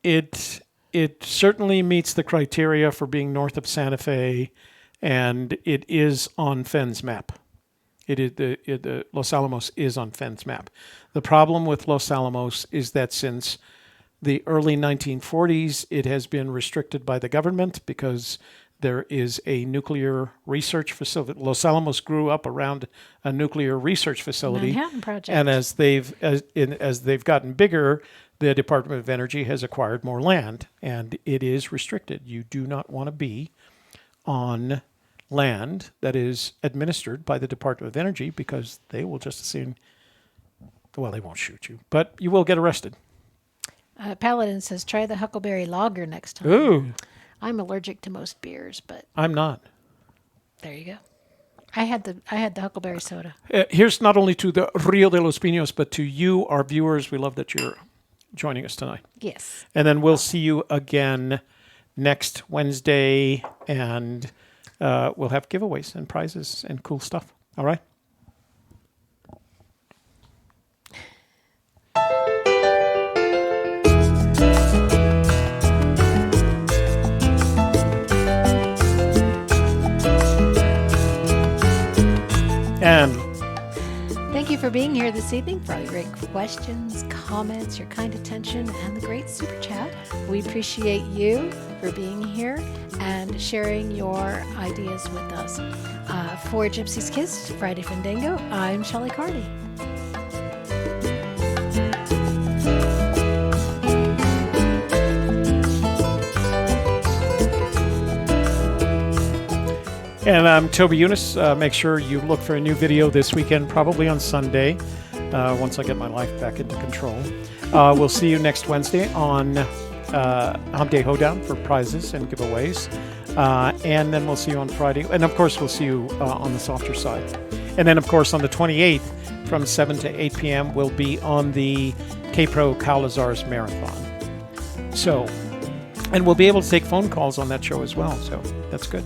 It certainly meets the criteria for being north of Santa Fe, and it is on Fenn's map. The Los Alamos is on Fenn's map. The problem with Los Alamos is that since the early 1940s, it has been restricted by the government because there is a nuclear research facility. Los Alamos grew up around a nuclear research facility, Manhattan Project. and as they've gotten bigger, the Department of Energy has acquired more land, and it is restricted. You do not want to be on land that is administered by the Department of Energy because they will just assume, well, they won't shoot you, but you will get arrested. Paladin says, try the Huckleberry Lager next time. Ooh. I'm allergic to most beers, but I'm not. there you go. I had the Huckleberry soda. Here's not only to the Rio de los Pinos, but to you, our viewers. We love that you're joining us tonight. Yes. And then we'll see you again next Wednesday, and we'll have giveaways and prizes and cool stuff. All right? And Thank you for being here this evening, for all your great questions, comments, your kind attention, and the great super chat. We appreciate you for being here and sharing your ideas with us. For Gypsy's Kiss, Friday Fenndango, I'm Shelley Carney. And I'm Toby Eunice. Make sure you look for a new video this weekend, probably on Sunday, once I get my life back into control. We'll see you next Wednesday on Hump Day Hoedown for prizes and giveaways. And then we'll see you on Friday. And, of course, we'll see you on the softer side. And then, of course, on the 28th from 7 to 8 p.m., we'll be on the K-Pro Calazars Marathon. So, and we'll be able to take phone calls on that show as well. So that's good.